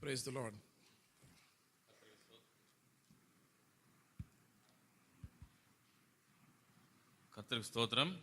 Praise the Lord. கர்த்தருக்கு ஸ்தோத்திரம்.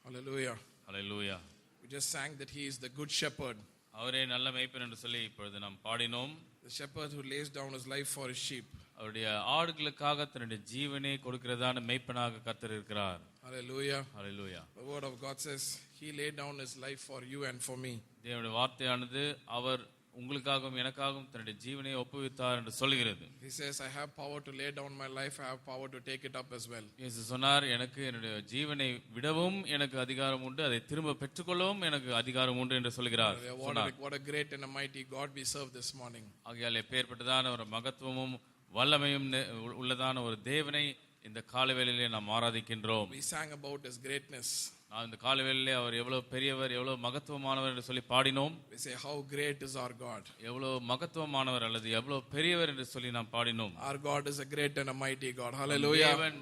Hallelujah. Hallelujah. We just sang that he is the good shepherd. அவரே நல்ல மேய்ப்பன் என்று சொல்லி இப்பொழுது நாம் பாடினோம். The shepherd who lays down his life for his sheep. அவருடைய ஆடுகளுக்காக தன்னுடைய ஜீவனை கொடுக்கிறதான மேய்ப்பனாக கர்த்தர் இருக்கிறார். Hallelujah. Hallelujah. The word of God says he laid down his life for you and for me. தேவனுடைய வார்த்தையானது அவர் உங்களுக்காகவும் எனக்காகவும் தன்னுடைய ஜீவனை ஒப்புவித்தார் என்று சொல்கிறது. He says I have power to lay down my life, I have power to take it up as well. இயேசு சொன்னார், எனக்கு என்னுடைய ஜீவனை விடவும் எனக்கு அதிகாரம் உண்டு, அதை திரும்ப பெற்றுக்கொள்ளவும் எனக்கு அதிகாரம் உண்டு என்று சொல்கிறார். What a great and a mighty God we serve this morning. ஆகையால் எப்பேற்பட்டதான ஒரு மகத்துவமும் வல்லமையும் உள்ளதான ஒரு தேவனை இந்த காலவேளையிலே நாம் ஆராதிக்கின்றோம். We sang about his greatness. இந்த காலவேளையிலே அவர் எவ்வளவு பெரியவர், எவ்வளவு மகத்துவமானவர் என்று சொல்லி பாடினோம். We say how great is our God. எவ்வளவு மகத்துவமானவர் அல்லது எவ்வளவு பெரியவர் என்று சொல்லி நாம் பாடினோம். Our God is a great and a mighty God. Hallelujah. தேவன்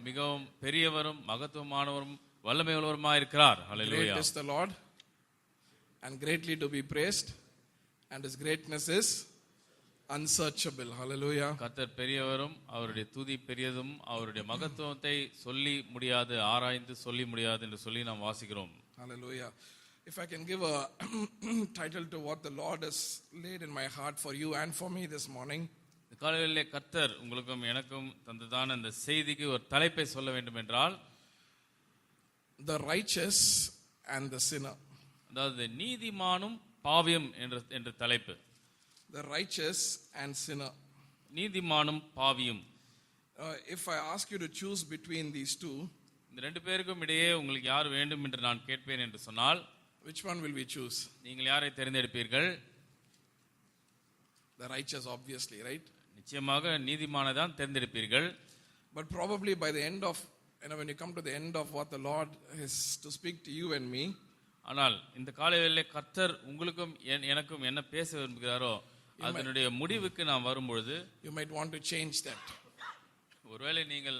மிகவும் பெரியவரும் மகத்துவமானவரும் வல்லமையுள்ளவருமாய் இருக்கிறார். ஹல்லேலூயா. Great is the Lord and greatly to be praised, and his greatness is unsearchable. Hallelujah. கர்த்தர் பெரியவரும் அவருடைய துதி பெரியதும் அவருடைய மகத்துவத்தை சொல்லி முடியாது, ஆராய்ந்து சொல்லி முடியாது என்று சொல்லி நாம் வாசிக்கிறோம். Hallelujah. If I can give a title to what the Lord has laid in my heart for you and for me this morning. இந்த காலையிலே கர்த்தர் உங்களுக்கும் எனக்கும் தந்ததான இந்த செய்திக்கு ஒரு தலைப்பை சொல்ல வேண்டும் என்றால், The righteous and the sinner. அதாவது நீதிமானும் பாவியும் என்ற தலைப்பு. The righteous and sinner. நீதிமானும் பாவியும். If I ask you to choose between these two, இந்த ரெண்டு பேருக்கும் இடையே உங்களுக்கு யார் வேண்டும் என்று நான் கேட்பேன் என்று சொன்னால், which one will we choose? நீங்கள் யாரை தேர்ந்தெடுப்பீர்கள்? The righteous, obviously, right? நிச்சயமாக நீதிமானை தான் தேர்ந்தெடுப்பீர்கள். But probably by the end of, when you come to the end of what the Lord has to speak to you and me, ஆனால் இந்த காலையிலே கர்த்தர் உங்களுக்கும் எனக்கும் என்ன பேச விரும்புகிறாரோ அதனுடைய முடிவுக்கு நாம் வரும்பொழுது, you might want to change that. ஒருவேளை நீங்கள்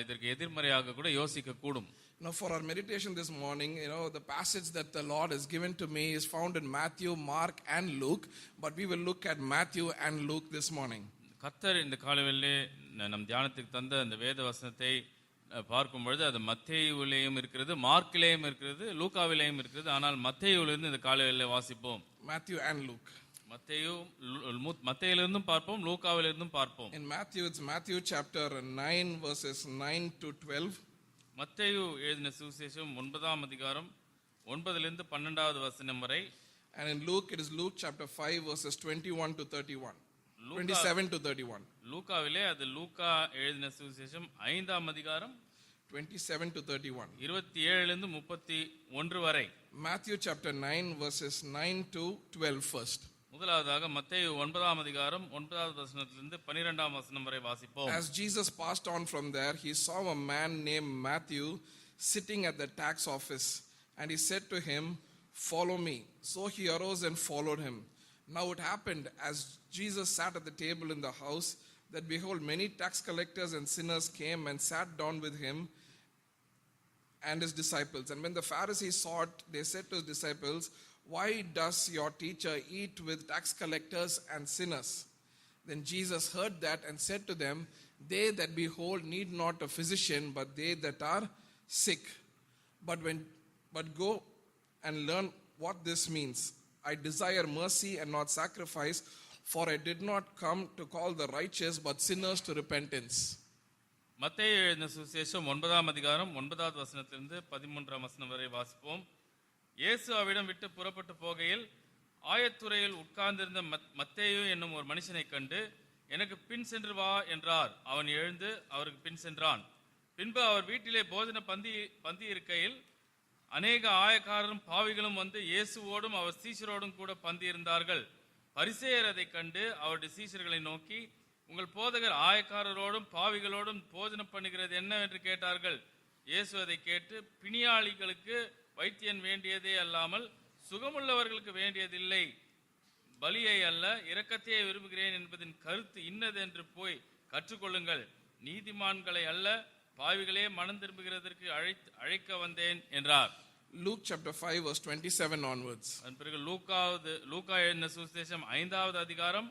இதற்கு எதிர்மறையாக கூட யோசிக்க கூடும். Now for our meditation this morning, the passage that the Lord has given to me is found in Matthew, Mark and Luke, but we will look at Matthew and Luke this morning. கர்த்தர் இந்த காலையிலே நம் தியானத்துக்கு தந்த இந்த வேத வசனத்தை பார்க்கும் பொழுது அது மத்தேயுவிலேயும் இருக்கிறது, மார்க்கிலேயும் இருக்கிறது, லூக்காவிலேயும் இருக்கிறது. ஆனால் மத்தேயுவிலிருந்து இந்த காலையிலே வாசிப்போம். Matthew and Luke. மத்தேயிலிருந்தும் பார்ப்போம், லூக்காவிலிருந்தும் பார்ப்போம். In Matthew, it's Matthew chapter 9 verses 9 to 12. மத்தேயு எழுதின சுவிசேஷம் 9ஆம் அதிகாரம் 9லிருந்து 12வது வசனம் வரை. And in Luke, it is Luke chapter 5 verses 21 to 31. 27 to 31. லூக்காவிலே அது லூக்கா எழுதின சுவிசேஷம் 5ஆம் அதிகாரம் 27 to 31. 27லிருந்து 31 வரை. Matthew chapter 9 verses 9 to 12 first. முதலாவதாக மத்தேயு 9ஆம் அதிகாரம் 9வது வசனத்திலிருந்து 12ஆம் வசனம் வரை வாசிப்போம். As Jesus passed on from there, he saw a man named Matthew sitting at the tax office, and he said to him, "Follow me." So he arose and followed him. Now it happened, as Jesus sat at the table in the house, that behold, many tax collectors and sinners came and sat down with him and his disciples. And when the Pharisees saw it, they said to his disciples, "Why does your teacher eat with tax collectors and sinners?" Then Jesus heard that and said to them, "They that be whole need not a physician, but they that are sick. But go and learn what this means. I desire mercy and not sacrifice, for I did not come to call the righteous, but sinners to repentance." மத்தேயு எழுதின சுவிசேஷம் 9ஆம் அதிகாரம் 9வது வசனத்திலிருந்து 13ஆம் வசனம் வரை வாசிப்போம். இயேசு அவ்விடம் விட்டு புறப்பட்டு போகையில் ஆயத்துறையில் உட்கார்ந்திருந்த மத்தேயு என்னும் ஒரு மனுஷனை கண்டு, "எனக்கு பின் சென்று வா" என்றார். அவன் எழுந்து அவருக்கு பின் சென்றான். பின்பு அவர் வீட்டிலே போஜன பந்தி இருக்கையில் அநேக ஆயக்காரரும் பாவிகளும் வந்து இயேசுவோடும் அவர் சீஷரோடும் கூட பந்தி இருந்தார்கள். பரிசேயர் அதை கண்டு அவருடைய சீஷர்களை நோக்கி, "உங்கள் போதகர் ஆயக்காரரோடும் பாவிகளோடும் போஜனம் பண்ணுகிறது என்ன என்று கேட்டார்கள்." இயேசு அதை கேட்டு, "பிணியாளிகளுக்கு வைத்தியன் வேண்டியதே அல்லாமல் சுகமுள்ளவர்களுக்கு வேண்டியதில்லை, பலியை அல்ல இரக்கத்தையே விரும்புகிறேன் என்பதின் கருத்து இன்னது என்று போய் கற்றுக்கொள்ளுங்கள். நீதிமான்களை அல்ல பாவிகளே மனம் திரும்புகிறதற்கு அழைக்க வந்தேன்" என்றார். Luke chapter 5 verse 27 onwards. அதன் பிறகு லூக்கா எழுதின சுவிசேஷம் 5வது அதிகாரம்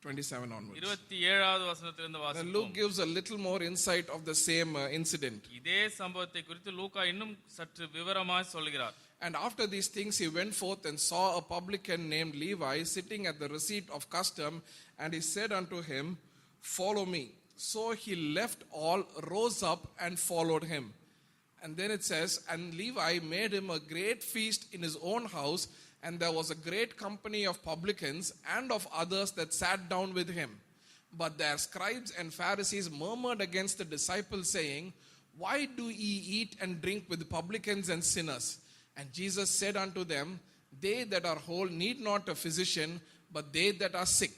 27 onwards. 27வது வசனத்திலிருந்து Then வாசிப்போம். Luke gives a little more insight of the same incident. இதே சம்பவத்தை குறித்து லூக்கா இன்னும் சற்று விவரமாய் சொல்கிறார். And after these things he went forth and saw a publican named Levi sitting at the receipt of custom, and he said unto him, Follow me. So he left all, rose up, and followed him. And then it says, And Levi made him a great feast in his own house, and there was a great company of publicans and of others that sat down with him. But their scribes and Pharisees murmured against the disciples, saying, Why do ye eat and drink with publicans and sinners? And Jesus said unto them, They that are whole need not a physician, but they that are sick.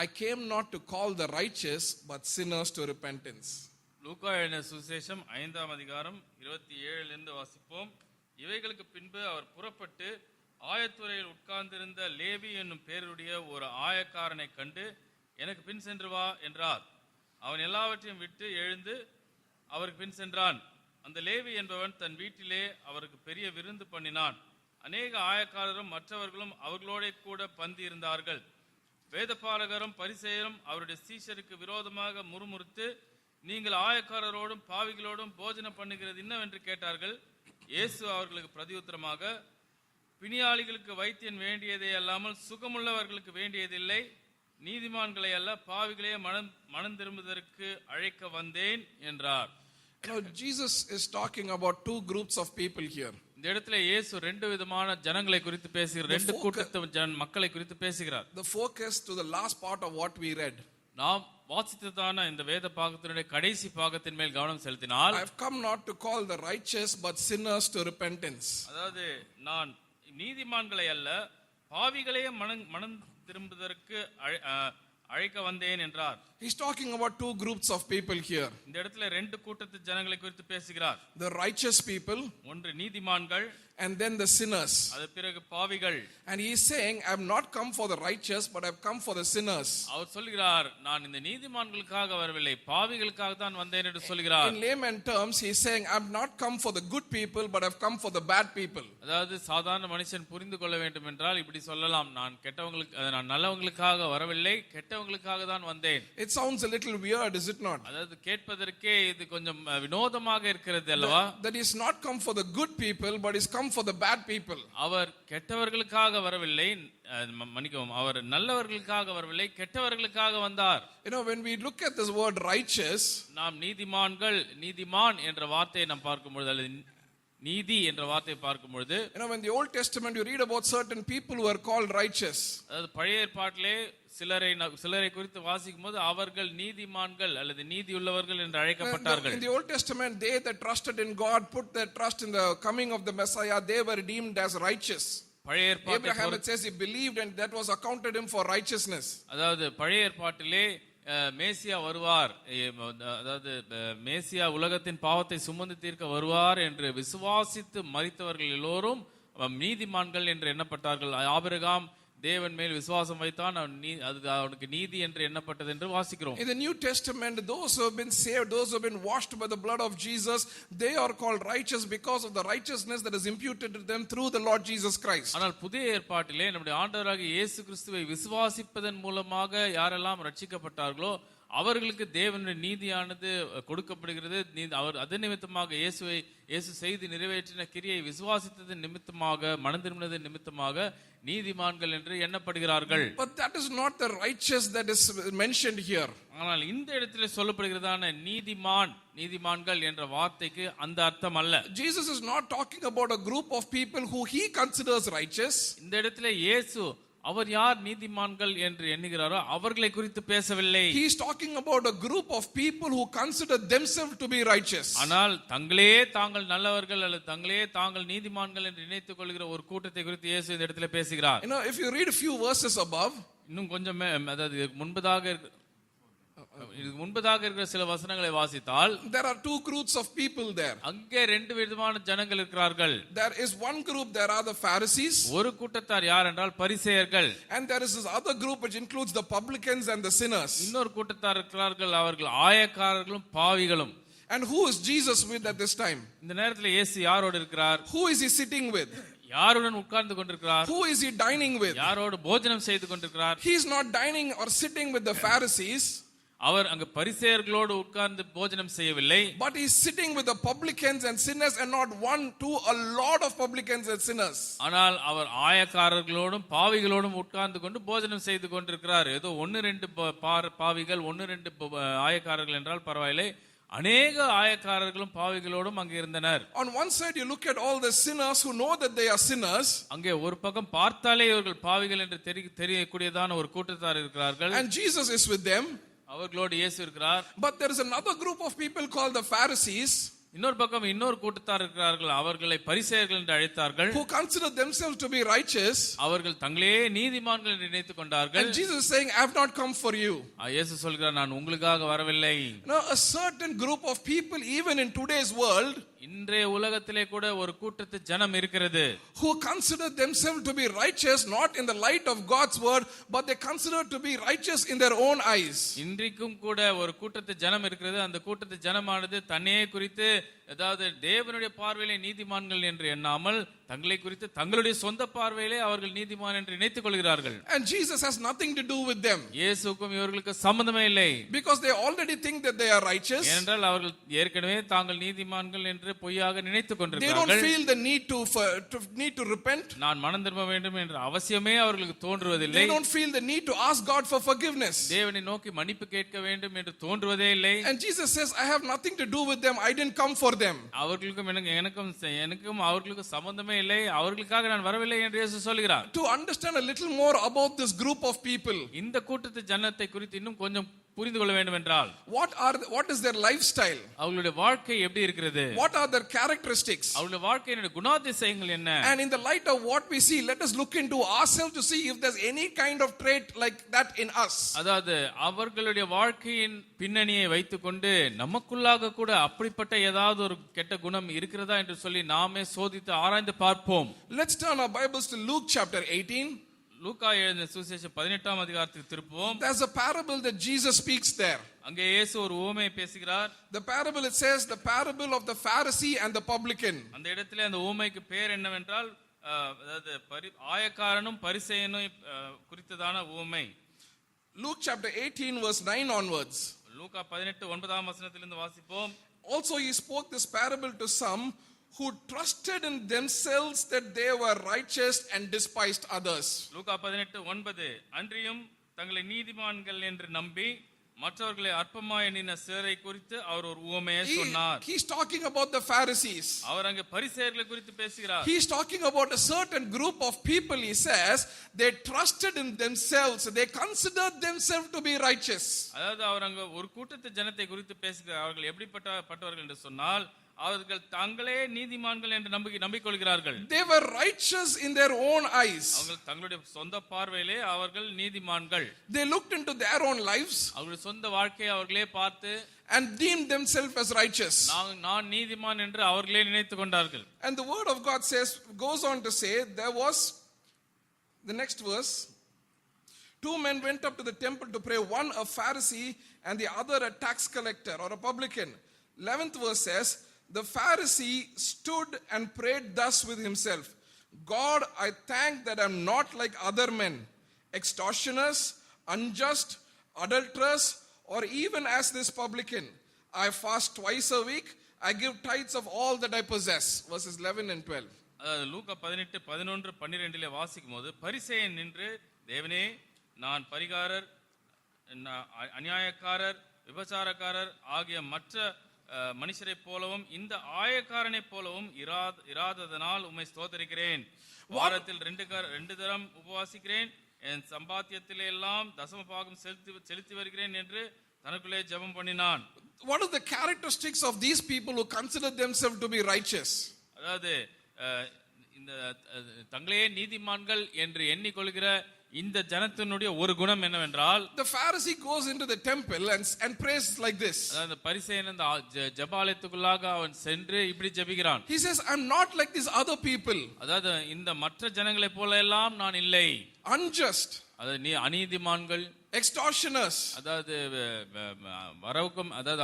I came not to call the righteous, but sinners to repentance. லூக்கா எழுதின சுவிசேஷம் 5ஆம் அதிகாரம் 27லிருந்து வாசிப்போம். இவைகளுக்கு பின்பு அவர் புறப்பட்டு ஆயத்துறையில் உட்கார்ந்திருந்த லேவி என்னும் பேருடைய ஒரு ஆயக்காரனை கண்டு, எனக்கு பின் சென்று வா என்றார். அவன் எல்லாவற்றையும் விட்டு எழுந்து அவருக்கு பின் சென்றான். அந்த லேவி என்பவன் தன் வீட்டிலே அவருக்கு பெரிய விருந்து பண்ணினான். அநேக ஆயக்காரரும் மற்றவர்களும் அவர்களோட கூட பந்தி இருந்தார்கள். வேதபாரகரும் பரிசேயரும் அவருடைய சீஷருக்கு விரோதமாக முறுமுறுத்து, நீங்கள் ஆயக்காரரோடும் பாவிகளோடும் போஜனம் பண்ணுகிறது என்னவென்று கேட்டார்கள். இயேசு அவர்களுக்கு பிரதியுத்தரமாக, பிணியாளிகளுக்கு வைத்தியன் வேண்டியதே அல்லாமல் சுகமுள்ளவர்களுக்கு வேண்டியதில்லை, நீதிமான்களை அல்ல பாவிகளே மனம் திரும்புவதற்கு அழைக்க வந்தேன் என்றார். Now Jesus is talking about two groups of people here. இந்த இடத்துல இயேசு ரெண்டு விதமான ஜனங்களை குறித்து பேசுகிறார், ரெண்டு கூட்டத்து மக்களை குறித்து பேசுகிறார். The focus to the last part of what we read. நாம் வாசித்ததான இந்த வேத பாகத்தினுடைய கடைசி பாகத்தின் மேல் கவனம் செலுத்தினால், I have come not to call the righteous but sinners to repentance. அதாவது நான் நீதிமான்களை அல்ல பாவிகளே மனம் திரும்புவதற்கு அழைக்க வந்தேன் என்றார். He's talking about two groups of people here. இந்த இடத்துல ரெண்டு கூட்டத்து ஜனங்களை குறித்து பேசுகிறார். The righteous people, ஒன்று நீதிமான்கள், and then the sinners. அது பிறகு பாவிகள். And he is saying, I have not come for the righteous but I have come for the sinners. அவர் சொல்கிறார், நான் இந்த நீதிமான்களுக்காக வரவில்லை பாவிகளுக்காக தான் வந்தேன் என்று சொல்கிறார். In layman terms he is saying, I have not come for the good people but I have come for the bad people. அதாவது சாதாரண மனுஷன் புரிந்து கொள்ள வேண்டும் என்றால் இப்படி சொல்லலாம், நான் நல்லவங்களுக்காக வரவில்லை கெட்டவங்களுக்காக தான் வந்தேன். It sounds a little weird, is it not? அதாவது கேட்பதற்கே இது கொஞ்சம் வினோதமாக இருக்கிறது அல்லவா? That is not come for the good people but is come for the bad people. அவர் கெட்டவர்களுக்காக வரவில்லை, மன்னிக்கவும், அவர் நல்லவர்களுக்காக வரவில்லை கெட்டவர்களுக்காக வந்தார். You know, when we look at this word righteous, நாம் நீதிமான் என்ற வார்த்தையை நாம் பார்க்கும்பொழுது, அல்லது நீதி என்ற வார்த்தையை பார்க்கும்பொழுது, you know, when the Old Testament you read about certain people who are called righteous. அதாவது பழைய ஏற்பாட்டிலே சிலரை குறித்து வாசிக்கும் போது அவர்கள் நீதிமான்கள் அல்லது நீதியுள்ளவர்கள் என்று அழைக்கப்பட்டார்கள். In the Old Testament, they that trusted in God, put their trust in the coming of the Messiah, they were deemed as righteous. பழைய ஏற்பாட்டிலே Abraham, it says he believed and that was accounted him for righteousness. அதாவது பழைய ஏற்பாட்டிலே மேசியா வருவார், அதாவது மேசியா உலகத்தின் பாவத்தை சுமந்து தீர்க்க வருவார் என்று விசுவாசித்து மரித்தவர்கள் எல்லோரும் நீதிமான்கள் என்று எண்ணப்பட்டார்கள். ஆபிரகாம் தேவன் மேல் விசுவாசம் வைத்தான், அது அவனுக்கு நீதி என்று எண்ணப்பட்டது என்று வாசிக்கிறோம். In the New Testament, those who have been saved, those who have been washed by the blood of Jesus, they are called righteous because of the righteousness that is imputed to them through the Lord Jesus Christ. ஆனால் புதிய ஏற்பாட்டிலே நம்முடைய ஆண்டவராகிய இயேசு கிறிஸ்துவை விசுவாசிப்பதன் மூலமாக யாரெல்லாம் ரட்சிக்கப்பட்டார்களோ அவர்களுக்கு தேவனுடைய நீதியானது கொடுக்கப்படுகிறது. அவர் அது நிமித்தமாக இயேசு செய்து நிறைவேற்றின கிரியை விசுவாசித்தது நிமித்தமாக மனம் திரும்பினது நிமித்தமாக நீதிமான்கள் என்று எண்ணப்படுகிறார்கள். But that is not the righteous that is mentioned here. ஆனால் இந்த இடத்திலே சொல்லப்படுகிறதான நீதிமான்கள் என்ற வார்த்தைக்கு அந்த அர்த்தம் அல்ல. Jesus is not talking about a group of people who he considers righteous. இந்த இடத்திலே இயேசு அவர் யார் நீதிமான்கள் என்று எண்ணுகிறாரோ அவர்களை குறித்து பேசவில்லை. He is talking about a group of people who consider themselves to be righteous. ஆனால் தங்களே தாங்கள் நல்லவர்கள் அல்லது தங்களே தாங்கள் நீதிமான்கள் என்று நினைத்துக் கொள்கிற ஒரு கூட்டத்தை குறித்து இயேசு இந்த இடத்துல பேசுகிறார். You know, if you read a few verses above, இன்னும் கொஞ்சம் அதாவது முன்பதாக இருக்கிற சில வசனங்களை வாசித்தால், there are two groups of people there. அங்கே ரெண்டு விதமான ஜனங்கள் இருக்கிறார்கள். There is one group, there are the Pharisees. ஒரு கூட்டத்தார் யார் என்றால் பரிசேயர்கள். And there is this other group which includes the publicans and the sinners. இன்னொரு கூட்டத்தார் இருக்கிறார்கள், அவர்கள் ஆயக்காரர்களும் பாவிகளும். And who is Jesus with at this time? இந்த நேரத்தில் இயேசு யாரோடு இருக்கிறார்? Who is he sitting with? யாருடன் உட்கார்ந்து கொண்டிருக்கிறார்? Who is he dining with? யாரோடு போஜனம் செய்து கொண்டிருக்கிறார்? He is not dining or sitting with the Pharisees. அவர் அங்கு பரிசேயர்களோடு உட்கார்ந்து போஜனம் செய்யவில்லை. But he is sitting with the publicans and sinners, and not one, two, a lot of publicans and sinners. ஆனால் அவர் ஆயக்காரர்களோடும் பாவிகளோடும் உட்கார்ந்து கொண்டு போஜனம் செய்து கொண்டிருக்கிறார். ஏதோ 1-2 பாவிகள் 1-2 ஆயக்காரர்கள் என்றால் பரவாயில்லை, அநேக ஆயக்காரர்களும் பாவிகளோடும் அங்கே இருந்தனர். On one side you look at all the sinners who know that they are sinners. அங்கே ஒரு பக்கம் பார்த்தாலே இவர்கள் பாவிகள் என்று தெரியக்கூடியதான ஒரு கூட்டத்தார் இருக்கிறார்கள். And Jesus is with them. அவர்களோடு இயேசு இருக்கிறார். But there is another group of people called the Pharisees. இன்னொரு பக்கம் இன்னொரு கூட்டத்தார் இருக்கிறார்கள், அவர்களை பரிசேயர்கள் என்று அழைத்தார்கள். Who consider themselves to be righteous. அவர்கள் தங்களே நீதிமான்கள் என்று நினைத்துக் கொண்டார்கள். And Jesus is saying, I have not come for you. இயேசு சொல்கிறார், நான் உங்களுக்காக வரவில்லை. Now a certain group of people even in today's world, இன்றைய உலகத்திலே கூட ஒரு கூட்டத்து ஜனம் இருக்கிறது, who consider themselves to be righteous not in the light of God's word, but they consider to be righteous in their own eyes. இன்றைக்கும் கூட ஒரு கூட்டத்து ஜனம் இருக்கிறது. அந்த கூட்டத்து ஜனமானது தன்னையே குறித்து, அதாவது தேவனுடைய பார்வையிலே நீதிமான்கள் என்று எண்ணாமல் தங்களை குறித்து தங்களுடைய சொந்த பார்வையிலே அவர்கள் நீதிமான் என்று நினைத்துக் கொள்கிறார்கள். And Jesus has nothing to do with them. இயேசுவுக்கும் இவர்களுக்கு சம்பந்தமே இல்லை. Because they already think that they are righteous. ஏனென்றால் அவர்கள் ஏற்கனவே தாங்கள் நீதிமான்கள் என்று பொய்யாக நினைத்துக் They don't கொண்டிருக்கிறார்கள். feel the need to repent. நான் மனம் திரும்ப வேண்டும் என்ற அவசியமே அவர்களுக்கு தோன்றுவதில்லை. They don't feel the need to ask God for forgiveness. தேவனை நோக்கி மன்னிப்பு கேட்க வேண்டும் என்று தோன்றுவதே இல்லை. And Jesus says, I have nothing to do with them. I didn't come for them. அவர்களுக்கும் எனக்கும் அவர்களுக்கும் சம்பந்தமே இல்லை, அவர்களுக்காக நான் வரவில்லை என்று இயேசு சொல்கிறார். To understand a little more about this group of people, இந்த கூட்டத்து ஜனத்தை குறித்து இன்னும் கொஞ்சம் புரிந்து கொள்ள வேண்டும் என்றால், what is their lifestyle? அவங்களுடைய வாழ்க்கை எப்படி இருக்கிறது? What are their characteristics? அவங்களுடைய வாழ்க்கையினுடைய குணாதிசயங்கள் என்ன? And in the light of what we see, let us look into ourselves to see if there's any kind of trait like that in us. அதாவது அவர்களுடைய வாழ்க்கையின் பின்னணியை வைத்துக்கொண்டு நமக்குள்ளாக கூட அப்படிப்பட்ட ஏதாவது ஒரு கெட்ட குணம் இருக்கிறதா என்று சொல்லி நாமே சோதித்து ஆராய்ந்து பார்ப்போம். Let's turn our Bibles to Luke chapter 18. லூக்கா எழுதின சுவிசேஷம் 18ஆம் அதிகாரத்துக்கு திருப்புவோம். There's a parable that Jesus speaks there. அங்கே இயேசு ஒரு உவமையை பேசுகிறார். The parable, it says, the parable of the Pharisee and the publican. அந்த இடத்திலே அந்த உவமைக்கு பேர் என்னவென்றால், அதாவது ஆயக்காரனும் பரிசேயனும் குறித்ததான உவமை. Luke chapter 18 verse 9 onwards. லூக்கா 18:9ஆம் வசனத்திலிருந்து வாசிப்போம். Also he spoke this parable to some who trusted in themselves that they were righteous and despised others. லூக்கா 18:9 அன்றியும் தங்களை நீதிமான்கள் என்று நம்பி மற்றவர்களை அற்பமாய் எண்ணின சிலரை குறித்து அவர் ஒரு உவமையை சொன்னார். He's talking about the Pharisees. அவர் அங்கே பரிசேயர்களை குறித்து பேசுகிறார். He's talking about a certain group of people. He says they trusted in themselves, they considered themselves to be righteous. அதாவது அவர் அங்கே ஒரு கூட்டத்து ஜனத்தை குறித்து பேசுகிறார். அவர்கள் எப்படிப்பட்டவர்கள் என்று சொன்னால், அவர்கள் தங்களே நீதிமான்கள் என்று நம்பிக்கொள்கிறார்கள். They were righteous in their own eyes. அவர்கள் தங்களுடைய சொந்த பார்வையிலே அவர்கள் நீதிமான்கள். They looked into their own lives. அவர்களுடைய சொந்த வாழ்க்கையை அவர்களே பார்த்து and deemed themselves as righteous. நான் நீதிமான் என்று அவர்களே நினைத்துக் கொண்டார்கள். And the word of God goes on to say, there was the next verse. 2 men went up to the temple to pray, one a Pharisee and the other a tax collector or a publican. 11th verse says, the Pharisee stood and prayed thus with himself, God, I thank that I am not like other men, extortioners, unjust, adulterers, or even as this publican. I fast twice a week, I give tithes of all that I possess. Verses 11 and 12. லூக்கா 18:11-12 வாசிக்கும் போது, பரிசேயன் நின்று, தேவனே, நான் பரிகாரர், அநியாயக்காரர், விபச்சாரக்காரர் ஆகிய மற்ற மனுஷரை போலவும் இந்த ஆயக்காரனை போலவும் இராததனால் உம்மை ஸ்தோத்திரிக்கிறேன். வாரத்தில் 2 தரம் உபவாசிக்கிறேன், என் சம்பாத்தியத்திலே எல்லாம் தசம பாகம் செலுத்தி வருகிறேன் என்று தனக்குள்ளே ஜெபம் பண்ணினான். What are the characteristics of these people who consider themselves to be righteous? அதாவது இந்த தங்களே நீதிமான்கள் என்று எண்ணிக்கொள்கிற இந்த ஜனத்தினுடைய ஒரு குணம் என்னவென்றால், the Pharisee goes into the temple and prays like this. அந்த பரிசேயன் அந்த ஜெபாலயத்துக்குள்ளாக அவன் சென்று இப்படி ஜெபிக்கிறான். He says, I'm not like these other people. அதாவது இந்த மற்ற ஜனங்களை போல எல்லாம் நான் இல்லை. Unjust. அதாவது அநீதிமான்கள், extortioners. அதாவது வரவுக்கும் அதாவது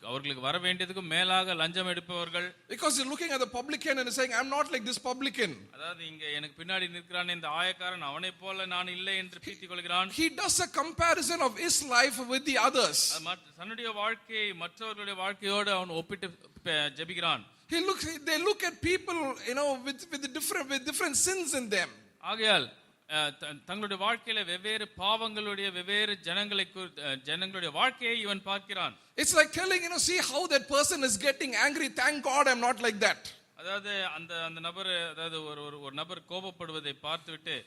அவர்களுக்கு வர வேண்டியதுக்கும் மேலாக லஞ்சம் எடுப்பவர்கள். Because you're looking at the publican and saying, I'm not like this publican. அதாவது இங்க எனக்கு பின்னாடி நிற்கிறானே இந்த ஆயக்காரன் அவனை போல நான் இல்லை என்று பீத்திக் கொள்கிறான். He does a comparison of his life with the others. தன்னுடைய வாழ்க்கையை மற்றவர்களுடைய வாழ்க்கையோடு அவன் ஒப்பிட்டு ஜெபிக்கிறான். They look at people, with different sins in them. ஆகையால் தங்களுடைய வாழ்க்கையில வெவ்வேறு பாவங்களுடைய வெவ்வேறு ஜனங்களுடைய வாழ்க்கையை இவன் பார்க்கிறான். It's like telling, see how that person is getting angry. Thank God I'm not like that. அதாவது அந்த நபர் அதாவது ஒரு நபர் கோபப்படுவதை பார்த்துவிட்டு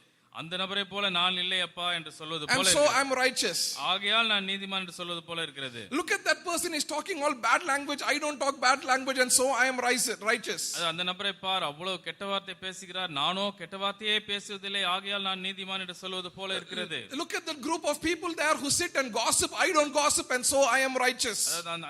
அந்த நபரை போல நான் இல்லை அப்பா என்று சொல்வது போல, and so I'm righteous. ஆகையால் நான் நீதிமான் என்று சொல்வது போல இருக்கிறது. Look at that person, is talking all bad language. I don't talk bad language, and so I am righteous. அந்த நபரை பார், அவ்வளவு கெட்ட வார்த்தை பேசுகிறார், நானோ கெட்ட வார்த்தையே பேசுவதில்லை, ஆகையால் நான் நீதிமான் என்று சொல்வது போல இருக்கிறது. Look at the group of people there who sit and gossip. I don't gossip, and so I am righteous.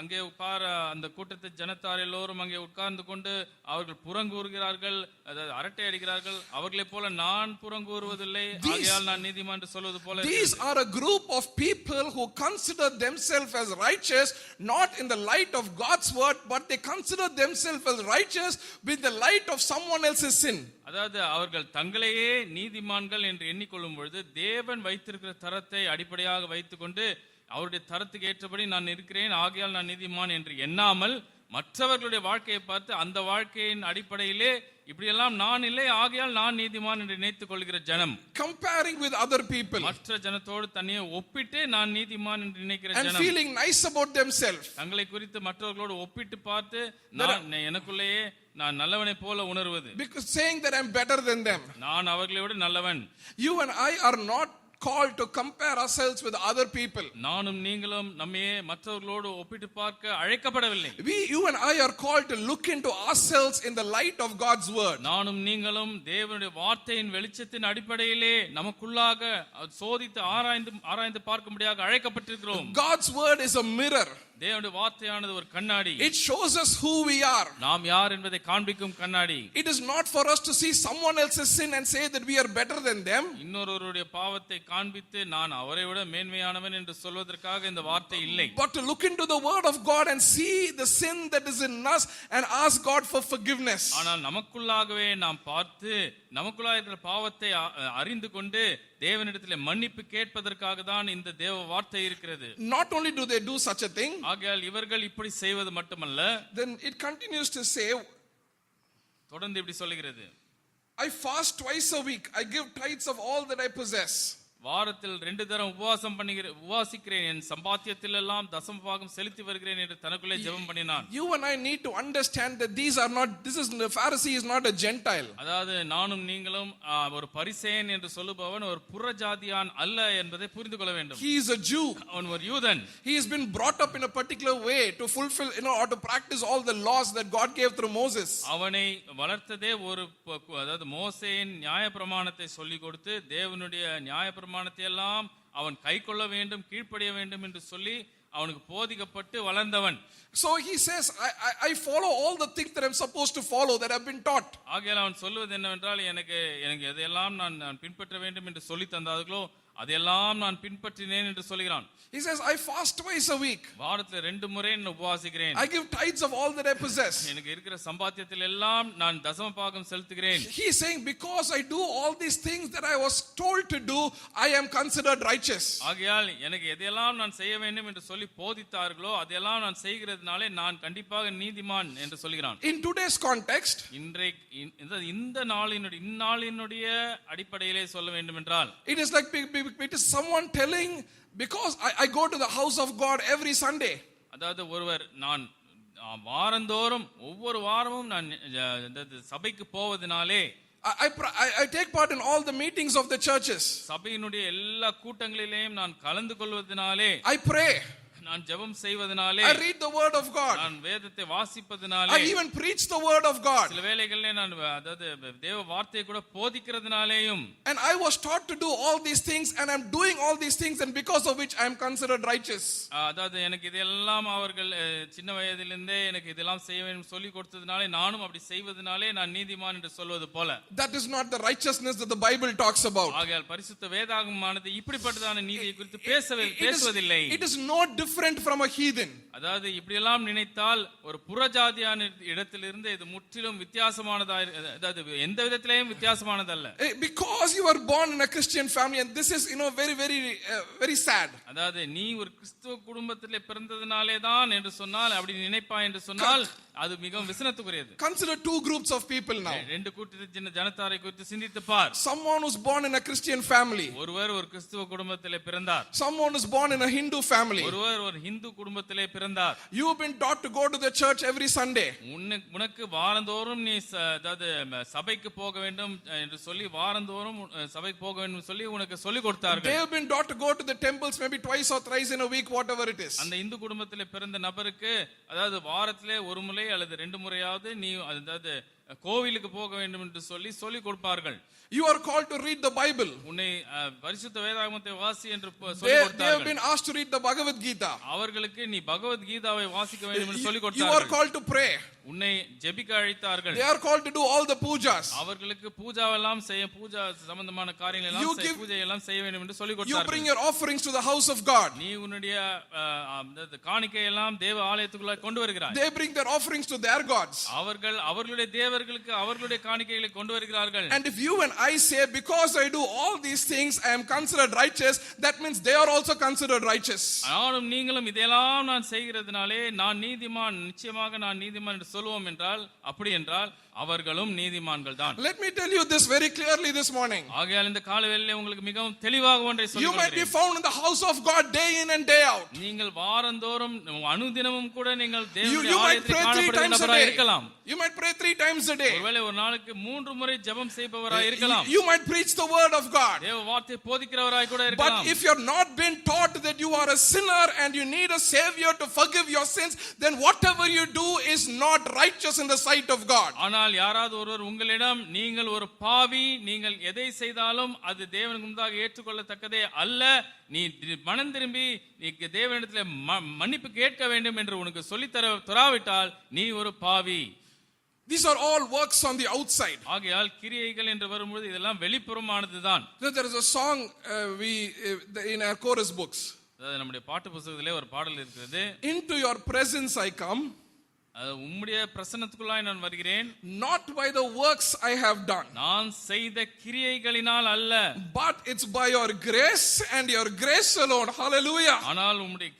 அங்கே பார், அந்த கூட்டத்து ஜனத்தார் எல்லோரும் அங்கே உட்கார்ந்து கொண்டு அவர்கள் புறங்கூறுகிறார்கள், அதாவது அரட்டை அடிக்கிறார்கள், அவர்களை போல நான் புறங்கூறுவதில்லை, ஆகையால் நான் நீதிமான் என்று சொல்வது போல. These are a group of people who consider themselves as righteous, not in the light of God's word, but they consider themselves as righteous with the light of someone else's sin. அதாவது அவர்கள் தங்களையே நீதிமான்கள் என்று எண்ணிக்கொள்ளும் பொழுது தேவன் வைத்திருக்கிற தரத்தை அடிப்படையாக வைத்துக்கொண்டு அவருடைய தரத்துக்கு ஏற்றபடி நான் இருக்கிறேன், ஆகையால் நான் நீதிமான் என்று எண்ணாமல் மற்றவர்களுடைய வாழ்க்கையை பார்த்து அந்த வாழ்க்கையின் அடிப்படையிலே இப்படியெல்லாம் நான் இல்லை, ஆகையால் நான் நீதிமான் என்று நினைத்துக் கொள்கிற ஜனம். Comparing with other people, மற்ற ஜனத்தோடு தன்னையே ஒப்பிட்டு நான் நீதிமான் என்று நினைக்கிற ஜனம். And feeling nice about themselves. தங்களை குறித்து மற்றவர்களோடு ஒப்பிட்டு பார்த்து நான் எனக்குள்ளேயே நான் நல்லவனை போல உணர்வது. Because saying that I'm better than them. நான் அவர்களை விட நல்லவன். You and I are not called to compare ourselves with other people. நானும் நீங்களும் நம்மையே மற்றவர்களோடு ஒப்பிட்டு பார்க்க அழைக்கப்படவில்லை. You and I are called to look into ourselves in the light of God's word. நானும் நீங்களும் தேவனுடைய வார்த்தையின் வெளிச்சத்தின் அடிப்படையிலே நமக்குள்ளாக சோதித்து ஆராய்ந்து பார்க்கும்படியாக அழைக்கப்பட்டிருக்கிறோம். God's word is a mirror. தேவனுடைய வார்த்தையானது ஒரு கண்ணாடி. It shows us who we are. நாம் யார் என்பதை காண்பிக்கும் கண்ணாடி. It is not for us to see someone else's sin and say that we are better than them. இன்னொருவருடைய பாவத்தை காண்பித்து நான் அவரை விட மேன்மையானவன் என்று சொல்வதற்காக இந்த வார்த்தை இல்லை. But to look into the word of God and see the sin that is in us and ask God for forgiveness. ஆனால் நமக்குள்ளாகவே நாம் பார்த்து நமக்குள்ளாக இருக்கிற பாவத்தை அறிந்து கொண்டு தேவனிடத்திலே மன்னிப்பு கேட்பதற்காக தான் இந்த தேவ வார்த்தை இருக்கிறது. Not only do they do such a thing, ஆகையால் இவர்கள் இப்படி செய்வது மட்டுமல்ல, then it continues to say, தொடர்ந்து இப்படி சொல்லுகிறது, I fast twice a week, I give tithes of all that I possess. வாரத்தில் 2 தரம் உபவாசிக்கிறேன், என் சம்பாத்தியத்தில் எல்லாம் தசமபாகம் செலுத்தி வருகிறேன் என்று தனக்குள்ளே ஜெபம் பண்ணினான். You and I need to understand that the Pharisee is not a Gentile. அதாவது நானும் நீங்களும் ஒரு பரிசேயன் என்று சொல்லுபவன் ஒரு புறஜாதியான் அல்ல என்பதை புரிந்து கொள்ள வேண்டும். He is a Jew. அவன் ஒரு யூதன். He has been brought up in a particular way to fulfill, or to practice all the laws that God gave through Moses. அவனை வளர்த்ததே அதாவது மோசேயின் நியாயப்பிரமாணத்தை சொல்லிக் கொடுத்து தேவனுடைய நியாயப்பிரமாணத்தை எல்லாம் அவன் கைக்கொள்ள வேண்டும், கீழ்ப்படிய வேண்டும் என்று சொல்லி அவனுக்கு போதிக்கப்பட்டு வளர்ந்தவன். So he says, I follow all the things that I'm supposed to follow, that I've been taught. ஆகையால் அவன் சொல்வது என்னவென்றால், எனக்கு எதையெல்லாம் நான் பின்பற்ற வேண்டும் என்று சொல்லி தந்தார்களோ அதெல்லாம் நான் பின்பற்றினேன் என்று சொல்கிறான். He says, I fast twice a week. வாரத்தில் 2 முறை நான் உபவாசிக்கிறேன். I give tithes of all that I possess. எனக்கு இருக்கிற சம்பாத்தியத்தில் எல்லாம் நான் தசமபாகம் செலுத்துகிறேன். He is saying, because I do all these things that I was told to do, I am considered righteous. ஆகையால் எனக்கு எதையெல்லாம் நான் செய்ய வேண்டும் என்று சொல்லி போதித்தார்களோ அதெல்லாம் நான் செய்கிறதுனாலே நான் கண்டிப்பாக நீதிமான் என்று சொல்கிறான். In today's context, இந்த நாளினுடைய அடிப்படையிலே சொல்ல வேண்டும் என்றால், it is like it is someone telling, because I go to the house of God every Sunday. அதாவது ஒருவர் நான் வாரந்தோறும் ஒவ்வொரு வாரமும் நான் சபைக்கு போவதனாலே, I take part in all the meetings of the churches. சபையினுடைய எல்லா கூட்டங்களிலேயும் நான் கலந்து கொள்வதனாலே, I pray. நான் ஜெபம் செய்வதனாலே, I read the word of God, நான் வேதத்தை வாசிப்பதனாலே, I even preach the word of God. சில வேளைகளிலே நான் அதாவது தேவ வார்த்தையை கூட போதிக்கிறதுனாலேயும், And I was taught to do all these things, and I'm doing all these things, and because of which I am considered righteous. அதாவது எனக்கு இதெல்லாம் அவர்கள் சின்ன வயதிலிருந்தே எனக்கு இதெல்லாம் செய்ய வேண்டும் சொல்லி கொடுத்ததுனாலே நானும் அப்படி செய்வதனாலே நான் நீதிமான் என்று சொல்வது போல. That is not the righteousness that the Bible talks about. ஆகையால் பரிசுத்த வேதாகமானது இப்படிப்பட்டதான நீதியை குறித்து பேசுவதில்லை. It is no different from a heathen. அதாவது இப்படி எல்லாம் நினைத்தால் ஒரு புறஜாதியான இடத்திலிருந்து இது முற்றிலும் வித்தியாசமானதா, அதாவது எந்த விதத்திலேயும் வித்தியாசமானதல்ல. Because you are born in a Christian family, and this is very very sad. அதாவது நீ ஒரு கிறிஸ்துவ குடும்பத்திலே பிறந்ததனாலே தான் என்று சொன்னால், அப்படி நினைப்பாய் என்று சொன்னால் அது மிகவும் விசனத்துக்குரியது. Consider two groups of people now. ரெண்டு கூட்டத்தின் ஜனத்தாரை குறித்து சிந்தித்து பார். Someone who's born in a Christian family. ஒருவர் ஒரு கிறிஸ்துவ குடும்பத்திலே பிறந்தார். Someone who's born in a Hindu family. ஒருவர் ஒரு இந்து குடும்பத்திலே பிறந்தார். You have been taught to go to the church every Sunday. உனக்கு வாரந்தோறும் நீ அதாவது சபைக்கு போக வேண்டும் என்று சொல்லி, வாரந்தோறும் சபைக்கு போக வேண்டும் சொல்லி உனக்கு சொல்லி கொடுத்தார்கள். They have been taught to go to the temples maybe twice or thrice in a week, whatever it is. அந்த இந்து குடும்பத்திலே பிறந்த நபருக்கு அதாவது வாரத்திலே ஒரு முறை அல்லது ரெண்டு முறையாவது நீ அதாவது கோவிலுக்கு போக வேண்டும் என்று சொல்லி கொடுப்பார்கள். You are called to read the Bible. உன்னை பரிசுத்த வேதாகமத்தை வாசி என்று சொல்லி They have கொடுத்தார்கள். been asked to read the Bhagavad Gita. அவர்களுக்கு நீ பகவத் கீதாவை வாசிக்க வேண்டும் என்று சொல்லி You are கொடுத்தார்கள். called to pray. உன்னை ஜெபிக்க அழைத்தார்கள். They are called to do all the pujas. அவர்களுக்கு பூஜாவெல்லாம் செய்ய, பூஜா சம்பந்தமான காரியங்கள் எல்லாம் பூஜை எல்லாம் செய்ய வேண்டும் என்று சொல்லி கொடுத்தார்கள். You bring your offerings to the house of God. நீ உன்னுடைய காணிக்கை எல்லாம் தேவ ஆலயத்துக்குள்ள கொண்டு வருகிறாய். They bring their offerings to their gods. அவர்களுடைய தேவர்களுக்கு அவர்களுடைய காணிக்கைகளை கொண்டு வருகிறார்கள். And if you and I say, because I do all these things I am considered righteous, that means they are also considered righteous. ஆனாலும் நீங்களும் இதெல்லாம் நான் செய்கிறதுனாலே நான் நீதிமான், நிச்சயமாக நான் நீதிமான் என்று சொல்லுவோம் என்றால், அப்படி என்றால் அவர்களும் நீதிமான்கள் தான். Let me tell you this very clearly this morning. ஆகையால் இந்த காலைவேளையிலே உங்களுக்கு மிகவும் தெளிவாக ஒன்றை சொல்கிறேன். You might be found in the house of God day in and day out. நீங்கள் வாரந்தோறும் அனுதினமும் கூட நீங்கள் தேவனுடைய ஆலயத்தில் காணப்படுகிற நபராய் இருக்கலாம். You might pray 3 times a day. ஒருவேளை ஒரு நாளுக்கு 3 முறை ஜெபம் செய்பவராய் இருக்கலாம். You might preach the word of God. தேவ வார்த்தை போதிக்கிறவராய் கூட இருக்கலாம். But if you are not been taught that you are a sinner and you need a savior to forgive your sins, then whatever you do is not righteous in the sight of God. ஆனால் யாராவது ஒருவர் உங்களிடம் நீங்கள் ஒரு பாவி, நீங்கள் எதை செய்தாலும் அது தேவனுக்கு முன்பாக ஏற்றுக்கொள்ளத்தக்கதே அல்ல, நீ மனம் திரும்பி நீ தேவனிடத்தில் மன்னிப்பு கேட்க வேண்டும் என்று உனக்கு சொல்லித் தராவிட்டால் நீ ஒரு பாவி. These are all works on the outside. ஆகையால் கிரியைகள் என்று வரும்போது இதெல்லாம் வெளிப்புறமானதுதான். There is a song in our chorus books. அதாவது நம்முடைய பாட்டு புத்தகத்திலே ஒரு பாடல் இருக்கிறது. Into your presence I come. உம்முடைய பிரசன்னத்துக்குள்ளாய் நான் வருகிறேன். Not by the works I have done. நான் செய்த கிரியைகளினால் அல்ல. But it's by your grace and your grace alone. Hallelujah. ஆனால் உம்முடைய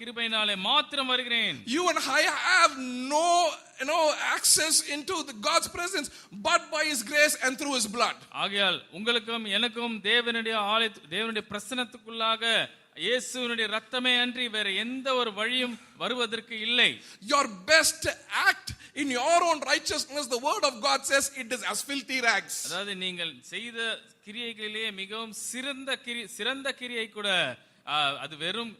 கிருபையினாலே மாத்திரம் வருகிறேன். You and I have no access into God's presence but by his grace and through his blood. ஆகையால் உங்களுக்கும் எனக்கும் தேவனுடைய பிரசன்னத்துக்குள்ளாக இயேசுவினுடைய இரத்தமே அன்றி வேற எந்த ஒரு வழியும் வருவதற்கு இல்லை. Your best act in your own righteousness, the word of God says, it is as filthy rags. அதாவது நீங்கள் செய்த கிரியைகளிலே மிகவும் சிறந்த கிரியை கூட அது வெறும்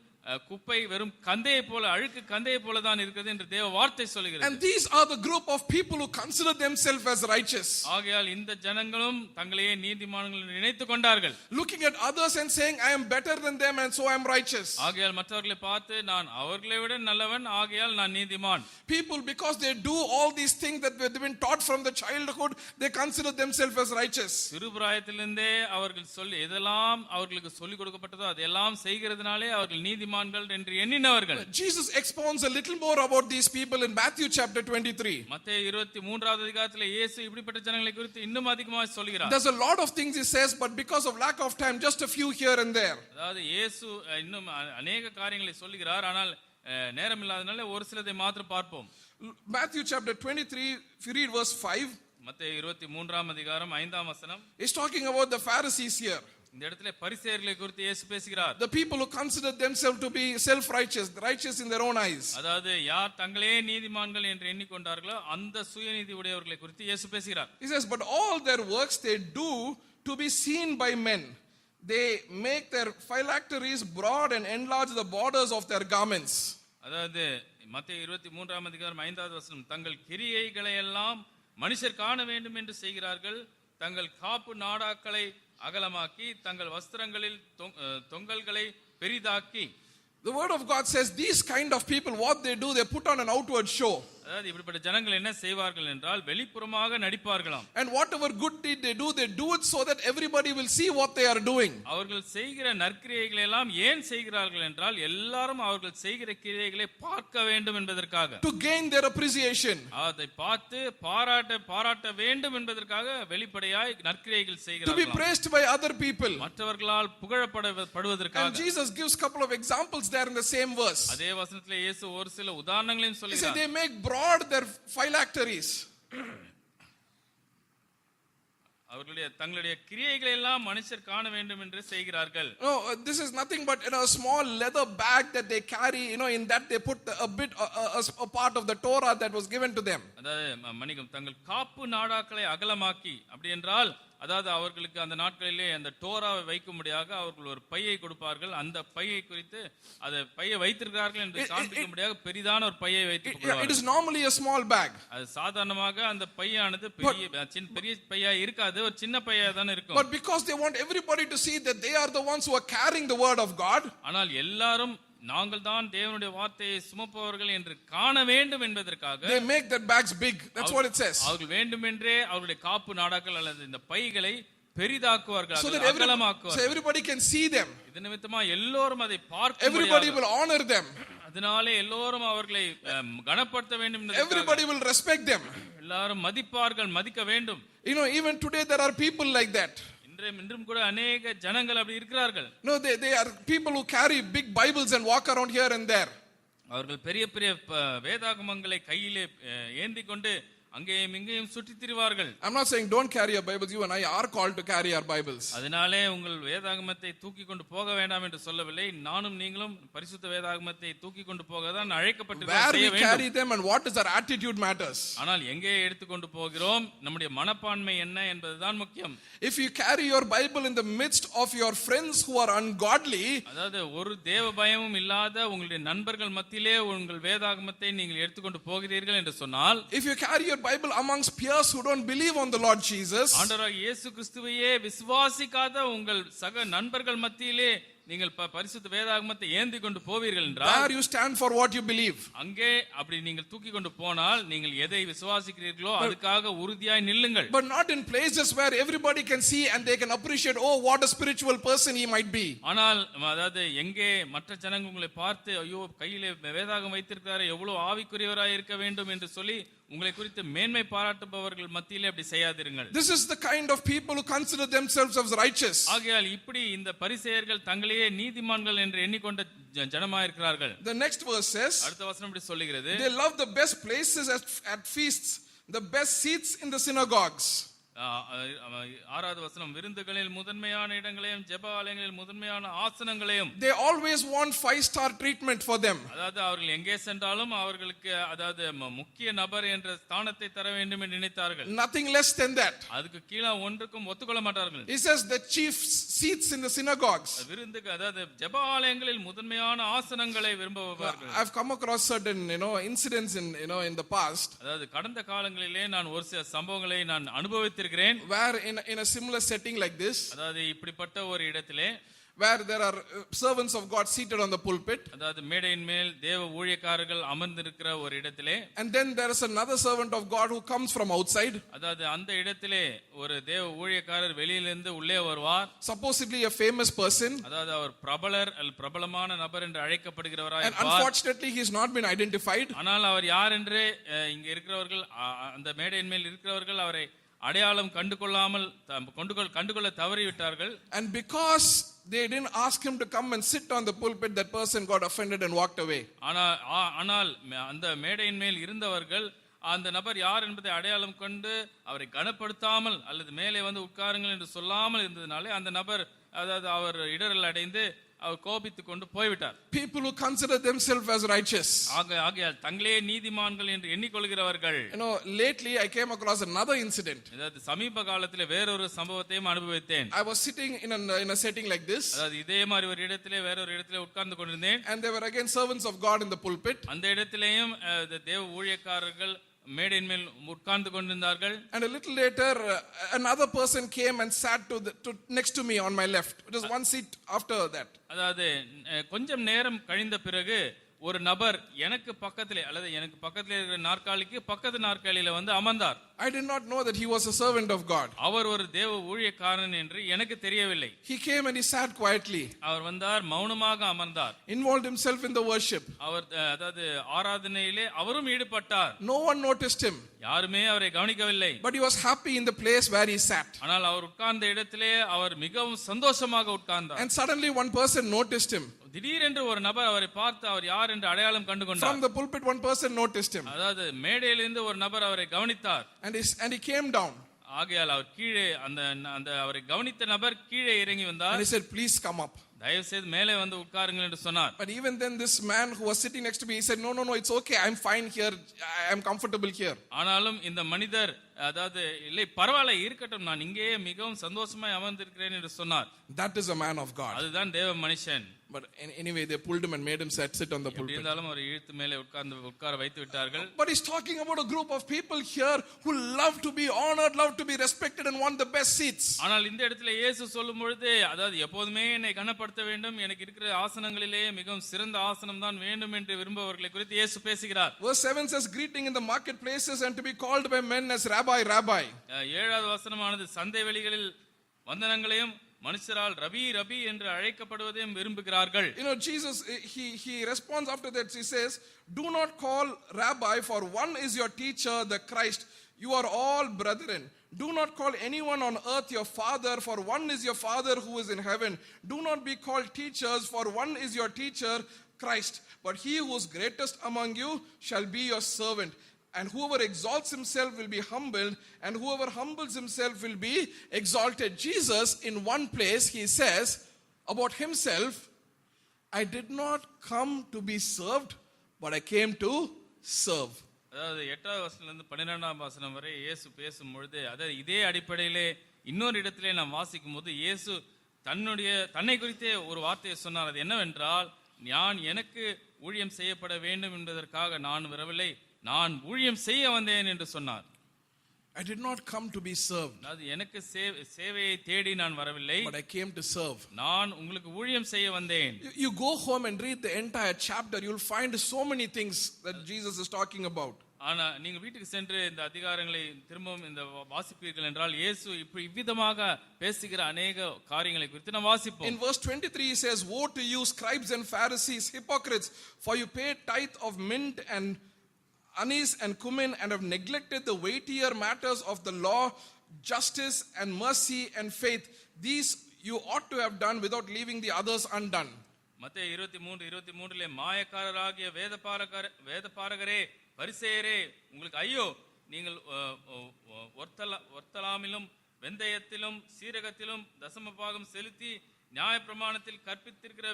குப்பை, வெறும் கந்தையை போல, அழுக்கு கந்தையை போல தான் இருக்கிறது என்று தேவ வார்த்தை சொல்கிறது. And these are the group of people who consider themselves as righteous. ஆகையால் இந்த ஜனங்களும் தங்களையே நீதிமான்கள் என்று நினைத்துக் கொண்டார்கள். Looking at others and saying, I am better than them and so I am righteous. ஆகையால் மற்றவர்களை பார்த்து நான் அவர்களை விட நல்லவன், ஆகையால் நான் நீதிமான். People, because they do all these things that they've been taught from the childhood, they consider themselves as righteous. சிறுபிராயத்திலிருந்தே அவர்கள் எதெல்லாம் அவர்களுக்கு சொல்லிக் கொடுக்கப்பட்டதோ அதெல்லாம் செய்கிறதுனாலே அவர்கள் நீதிமான் என்று எண்ணினவர்கள். Jesus expounds a little more about these people in Matthew chapter 23. மத்தேயு 23வது அதிகாரத்திலே இயேசு இப்படிப்பட்ட ஜனங்களை குறித்து இன்னும் அதிகமாக சொல்கிறார். There's a lot of things he says, but because of lack of time, just a few here and there. அதாவது இயேசு இன்னும் अनेक காரியங்களை சொல்கிறார், ஆனால் நேரம் இல்லாதனால ஒரு சிலதை மாத்திரம் பார்ப்போம். Matthew chapter 23, if you read verse 5, மத்தேயு 23ஆம் அதிகாரம் 5ஆம் வசனம், he's talking about the Pharisees here. இந்த இடத்துல பரிசேயர்களை குறித்து இயேசு பேசுகிறார். The people who consider themselves to be righteous in their own eyes. அதாவது யார் தங்களே நீதிமான்கள் என்று எண்ணிக்கொண்டார்களோ அந்த சுயநீதி உடையவர்களை குறித்து இயேசு பேசுகிறார். He says, but all their works they do to be seen by men. they make their phylacteries broad and enlarge the borders of their garments. அதாவது மத்தேயு 23ஆம் அதிகாரம் 5வது வசனம், தங்கள் கிரியைகளை எல்லாம் மனுஷர் காண வேண்டும் என்று செய்கிறார்கள், தங்கள் காப்பு நாடாக்களை அகலமாக்கி தங்கள் வஸ்திரங்களில் தொங்கல்களை பெரிதாக்கி. The word of God says these kind of people, what they do, they put on an outward show. அதாவது இப்படிப்பட்ட ஜனங்கள் என்ன செய்வார்கள் என்றால் வெளிப்புறமாக நடிப்பார்களாம். And whatever good deed they do it so that everybody will see what they are doing. அவர்கள் செய்கிற நற்கிரியைகளை எல்லாம் ஏன் செய்கிறார்கள் என்றால் எல்லாரும் அவர்கள் செய்கிற கிரியைகளை பார்க்க வேண்டும் என்பதற்காக. To gain their appreciation. அதை பார்த்து பாராட்ட வேண்டும் என்பதற்காக வெளிப்படையாய் நற்கிரியைகள் செய்கிறார்கள். To be praised by other people. மற்றவர்களால் புகழப்படுவதற்காக. And Jesus gives couple of examples there in the same verse. அதே வசனத்திலே இயேசு ஒரு சில உதாரணங்களையும் சொல்கிறார். He said they make broad their phylacteries. அவர்களுடைய தங்களுடைய கிரியைகளை எல்லாம் மனுஷர் காண வேண்டும் என்று செய்கிறார்கள். No, this is nothing but a small leather bag that they carry, in that they put a part of the Torah that was given to them. அதாவது மன்னிக்கும், தங்கள் காப்பு நாடாக்களை அகலமாக்கி, அப்படி என்றால் அதாவது அவர்களுக்கு அந்த நாட்களிலே அந்த டோராவை வைக்கும்படியாக அவர்கள் ஒரு பையை கொடுப்பார்கள். அந்த பையை குறித்து அதை பையை வைத்திருக்கிறார்கள் என்று காண்பிக்கும்படியாக பெரிதான ஒரு பையை வைத்திருக்கிறார்கள். It is normally a small bag. அது சாதாரணமாக அந்த பையானது பெரிய பையா இருக்காது, ஒரு சின்ன பையா தான் இருக்கும். But because they want everybody to see that they are the ones who are carrying the word of God, ஆனால் எல்லாரும் நாங்கள் தான் தேவனுடைய வார்த்தையை சுமப்பவர்கள் என்று காண வேண்டும் என்பதற்காக they make their bags big. That's what it says. அவர்கள் வேண்டுமென்றே அவருடைய காப்பு நாடாக்கள் அல்லது இந்த பைகளை பெரிதாக்குவார்கள், so everybody can see them. இது நிமித்தமா எல்லோரும் அதை பார்க்க, everybody will honor them. அதனாலே எல்லோரும் அவர்களை கனப்படுத்த வேண்டும் என்பதற்காக everybody will respect them. எல்லாரும் மதிப்பார்கள், மதிக்க வேண்டும். Even today there are people like that. இன்றும் கூட अनेक ஜனங்கள் அப்படி இருக்கிறார்கள். No, they are people who carry big Bibles and walk around here and there. அவர்கள் பெரிய பெரிய வேதாகமங்களை கையிலே ஏந்தி கொண்டு அங்கேயும் இங்கேயும் சுற்றி திரிவார்கள். I'm not saying don't carry your Bibles. You and I are called to carry our Bibles. அதனாலே உங்கள் வேதாகமத்தை தூக்கி கொண்டு போக வேண்டாம் என்று சொல்லவில்லை. நானும் நீங்களும் பரிசுத்த வேதாகமத்தை தூக்கி கொண்டு போக தான் அழைக்கப்பட்டிருக்கிறோம். Where we carry them and what is our attitude matters. ஆனால் எங்கே எடுத்து கொண்டு போகிறோம், நம்முடைய மனப்பான்மை என்ன என்பதுதான் முக்கியம். If you carry your Bible in the midst of your friends who are ungodly, அதாவது ஒரு தேவ பயமும் இல்லாத உங்களுடைய நண்பர்கள் மத்தியிலே உங்கள் வேதாகமத்தை நீங்கள் எடுத்துக்கொண்டு போகிறீர்கள் என்று சொன்னால், if you carry your Bible amongst peers who don't believe on the Lord Jesus, ஆண்டவராகிய இயேசு கிறிஸ்துவையே விசுவாசிக்காத உங்கள் சக நண்பர்கள் மத்தியிலே நீங்கள் பரிசுத்த வேதாகமத்தை ஏந்தி கொண்டு போவீர்கள் என்றால், there you stand for what you believe. அங்கே அப்படி நீங்கள் தூக்கி கொண்டு போனால் நீங்கள் எதை விசுவாசிக்கிறீர்களோ அதுக்காக உறுதியாய் நில்லுங்கள். But not in places where everybody can see and they can appreciate, oh what a spiritual person he might be. ஆனால் அதாவது எங்கே மற்ற ஜனங்கள் உங்களை பார்த்து ஐயோ கையிலே வேதாகம் வைத்திருக்கிறாரே எவ்வளவு ஆவிக்குரியவராய் இருக்க வேண்டும் என்று சொல்லி உங்களை குறித்து மேன்மை பாராட்டுபவர்கள் மத்தியிலே அப்படி செய்யாதிருங்கள். This is the kind of people who consider themselves as righteous. ஆகையால் இப்படி இந்த பரிசேயர்கள் தங்களையே நீதிமான்கள் என்று எண்ணிக்கொண்ட ஜனமாயிருக்கிறார்கள். The next verse says, அடுத்த வசனம் இப்படி சொல்லுகிறது, they love the best places at feasts, the best seats in the synagogues. 6வது வசனம், விருந்துகளில் முதன்மையான இடங்களையும் ஜெப ஆலயங்களில் முதன்மையான ஆசனங்களையும். They always want 5-star treatment for them. அதாவது அவர்கள் எங்கே சென்றாலும் அவர்களுக்கு அதாவது முக்கிய நபர் என்ற ஸ்தானத்தை தர வேண்டும் என்று நினைத்தார்கள். Nothing less than that. அதுக்கு கீழ ஒன்றுக்கும் ஒத்துக்கொள்ள மாட்டார்கள். He says the chief seats in the synagogues. விருந்துக்கு அதாவது ஜெப ஆலயங்களில் முதன்மையான ஆசனங்களை விரும்புவார்கள். I've come across certain incidents in the past. அதாவது கடந்த காலங்களிலே நான் ஒரு சில சம்பவங்களை நான் அனுபவித்திருக்கிறேன். Where in a similar setting like this, அதாவது இப்படிப்பட்ட ஒரு இடத்திலே where there are servants of God seated on the pulpit, அதாவது மேடையின் மேல் தேவ ஊழியக்காரர்கள் அமர்ந்திருக்கிற ஒரு இடத்திலே, and then there is another servant of God who comes from outside, அதாவது அந்த இடத்திலே ஒரு தேவ ஊழியக்காரர் வெளியிலிருந்து உள்ளே வருவார், supposedly a famous person, அதாவது அவர் பிரபலமான நபர் என்று அழைக்கப்படுகிறவராய் and இருப்பார். unfortunately he has not been identified. ஆனால் அவர் யார் என்று இங்க இருக்கிறவர்கள் அந்த மேடையின் மேல் இருக்கிறவர்கள் அவரை அடையாளம் கண்டுகொள்ள தவறிவிட்டார்கள். And because they didn't ask him to come and sit on the pulpit, that person got offended and walked away. ஆனால் அந்த மேடையின் மேல் இருந்தவர்கள் அந்த நபர் யார் என்பதை அடையாளம் கொண்டு அவரை கனப்படுத்தாமல் அல்லது மேலே வந்து உட்காருங்கள் என்று சொல்லாமல் இருந்ததினாலே அந்த நபர் அதாவது அவர் இடரல் அடைந்து அவர் கோபித்துக் கொண்டு போய்விட்டார். People who consider themselves as righteous. ஆகையால் தங்களே நீதிமான்கள் என்று எண்ணிக்கொள்கிறவர்கள். Lately I came across another incident. அதாவது சமீப காலத்திலே வேறொரு சம்பவத்தையும் அனுபவித்தேன். I was sitting in a setting like this. அதாவது இதே மாதிரி ஒரு இடத்திலே வேறொரு இடத்திலே உட்கார்ந்து கொண்டிருந்தேன். And there were again servants of God in the pulpit. அந்த இடத்திலேயும் தேவ ஊழியக்காரர்கள் மேடையின் மேல் உட்கார்ந்து கொண்டிருந்தார்கள். And a little later another person came and sat next to me on my left. It was one seat after that. அதாவது கொஞ்சம் நேரம் கழிந்த பிறகு ஒரு நபர் எனக்கு பக்கத்திலே இருக்கிற நாற்காலிக்கு பக்கத்து நாற்காலியில வந்து அமர்ந்தார். I did not know that he was a servant of God. அவர் ஒரு தேவ ஊழியக்காரன் என்று எனக்கு தெரியவில்லை. He came and he sat quietly. அவர் வந்தார், மௌனமாக அமர்ந்தார். Involved himself in the worship. அவர் அதாவது ஆராதனையிலே அவரும் ஈடுபட்டார். No one noticed him. யாருமே அவரை கவனிக்கவில்லை. But he was happy in the place where he sat. ஆனால் அவர் உட்கார்ந்த இடத்திலே அவர் மிகவும் சந்தோஷமாக உட்கார்ந்தார். And suddenly one person noticed him. திடீரென்று ஒரு நபர் அவரை பார்த்து அவர் யார் என்று அடையாளம் கண்டு கொண்டார். From the pulpit one person noticed him. அதாவது மேடையிலிருந்து ஒரு நபர் அவரை கவனித்தார். And he came down. ஆகையால் அவர் கீழே அந்த அவரை கவனித்த நபர் கீழே இறங்கி வந்தார். And he said, please come up. தயவு செய்து மேலே வந்து உட்காருங்கள் என்று சொன்னார். But even then this man who was sitting next to me, he said, no, it's okay, I'm fine here, I'm comfortable here. ஆனாலும் இந்த மனிதர் அதாவது இல்லை பரவாயில்லை இருக்கட்டும், நான் இங்கேயே மிகவும் சந்தோஷமாய் அமர்ந்திருக்கிறேன் என்று சொன்னார். That is a man of God. அதுதான் தேவ மனுஷன். But anyway, they pulled him and made him sit on the pulpit. இருந்தாலும் அவர் இழுத்து மேலே உட்கார வைத்து விட்டார்கள். But he's talking about a group of people here who love to be honored, love to be respected and want the best seats. ஆனால் இந்த இடத்துல இயேசு சொல்லும் பொழுது அதாவது எப்போதுமே என்னை கனப்படுத்த வேண்டும், எனக்கு இருக்கிற ஆசனங்களிலே மிகவும் சிறந்த ஆசனம் தான் வேண்டும் என்று விரும்புபவர்களை குறித்து இயேசு பேசுகிறார். Verse 7 says, greeting in the marketplaces and to be called by men as rabbi, rabbi. 7வது வசனமானது சந்தை வெளிகளில் வந்தனங்களையும் மனுஷரால் ரபி ரபி என்று அழைக்கப்படுவதையும் விரும்புகிறார்கள். Jesus he responds after that. He says, do not call rabbi, for one is your teacher, the Christ. You are all brethren. Do not call anyone on earth your father, for one is your father who is in heaven. Do not be called teachers, for one is your teacher, Christ. But he who is greatest among you shall be your servant. And whoever exalts himself will be humbled, and whoever humbles himself will be exalted. Jesus, in one place, he says about himself, I did not come to be served, but I came to serve. அதாவது 8வது வசனத்திலிருந்து 12ஆம் வசனம் வரை இயேசு பேசும் பொழுது அதாவது இதே அடிப்படையிலே இன்னொரு இடத்திலே நாம் வாசிக்கும் போது இயேசு தன்னை குறித்தே ஒரு வார்த்தையை சொன்னார். அது என்னவென்றால், நான் எனக்கு ஊழியம் செய்யப்பட வேண்டும் என்பதற்காக நான் வரவில்லை, நான் ஊழியம் செய்ய வந்தேன் என்று சொன்னார். I did not come to be served. அது எனக்கு சேவையை தேடி நான் வரவில்லை, but I came to serve. நான் உங்களுக்கு ஊழியம் செய்ய வந்தேன். You go home and read the entire chapter, you'll find so many things that Jesus is talking about. ஆனா நீங்க வீட்டுக்கு சென்று இந்த அதிகாரங்களை திரும்பவும் இந்த வாசிப்பீர்கள் என்றால் இயேசு இப்படி இவ்விதமாக பேசுகிற அநேக காரியங்களை குறித்து நாம் வாசிப்போம். In verse 23 he says, woe to you scribes and Pharisees, hypocrites, for you pay tithe of mint and anise and cumin and have neglected the weightier matters of the law, justice and mercy and faith. These you ought to have done without leaving the others undone. மத்தேயு 23:23 மாயக்காரராகிய வேதபாரகரே பரிசேயரே உங்களுக்கு ஐயோ, நீங்கள் ஒர்த்தலாமிலும் வெந்தயத்திலும் சீரகத்திலும் தசமபாகம் செலுத்தி நியாயப்பிரமாணத்தில் கற்பித்திருக்கிற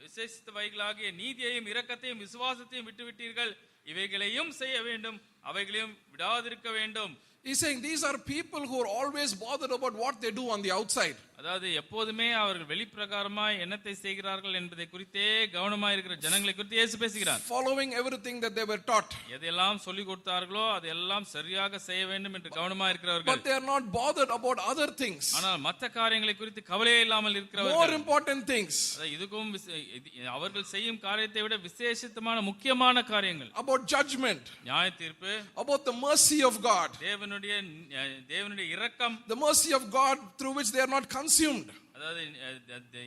விசேஷித்தவைகளாகிய நீதியையும் இரக்கத்தையும் விசுவாசத்தையும் விட்டுவிட்டீர்கள், இவைகளையும் செய்ய வேண்டும், அவைகளையும் விடாதிருக்க வேண்டும். He's saying these are people who are always bothered about what they do on the outside. அதாவது எப்போதுமே அவர்கள் வெளிப்பிரகாரமாய் என்னத்தை செய்கிறார்கள் என்பதை குறித்தே கவனமாய் இருக்கிற ஜனங்களை குறித்து இயேசு பேசுகிறார். Following everything that they were taught. எதெல்லாம் சொல்லி கொடுத்தார்களோ அதெல்லாம் சரியாக செய்ய வேண்டும் என்று கவனமாய் இருக்கிறவர்கள். But they are not bothered about other things. ஆனால் மற்ற காரியங்களை குறித்து கவலையே இல்லாமல் இருக்கிறவர்கள். More important things. இதுக்கும் அவர்கள் செய்யும் காரியத்தை விட விசேஷித்தமான முக்கியமான காரியங்கள். About judgment. நியாய தீர்ப்பு. About the mercy of God. தேவனுடைய இரக்கம். The mercy of God through which they are not consumed. அதாவது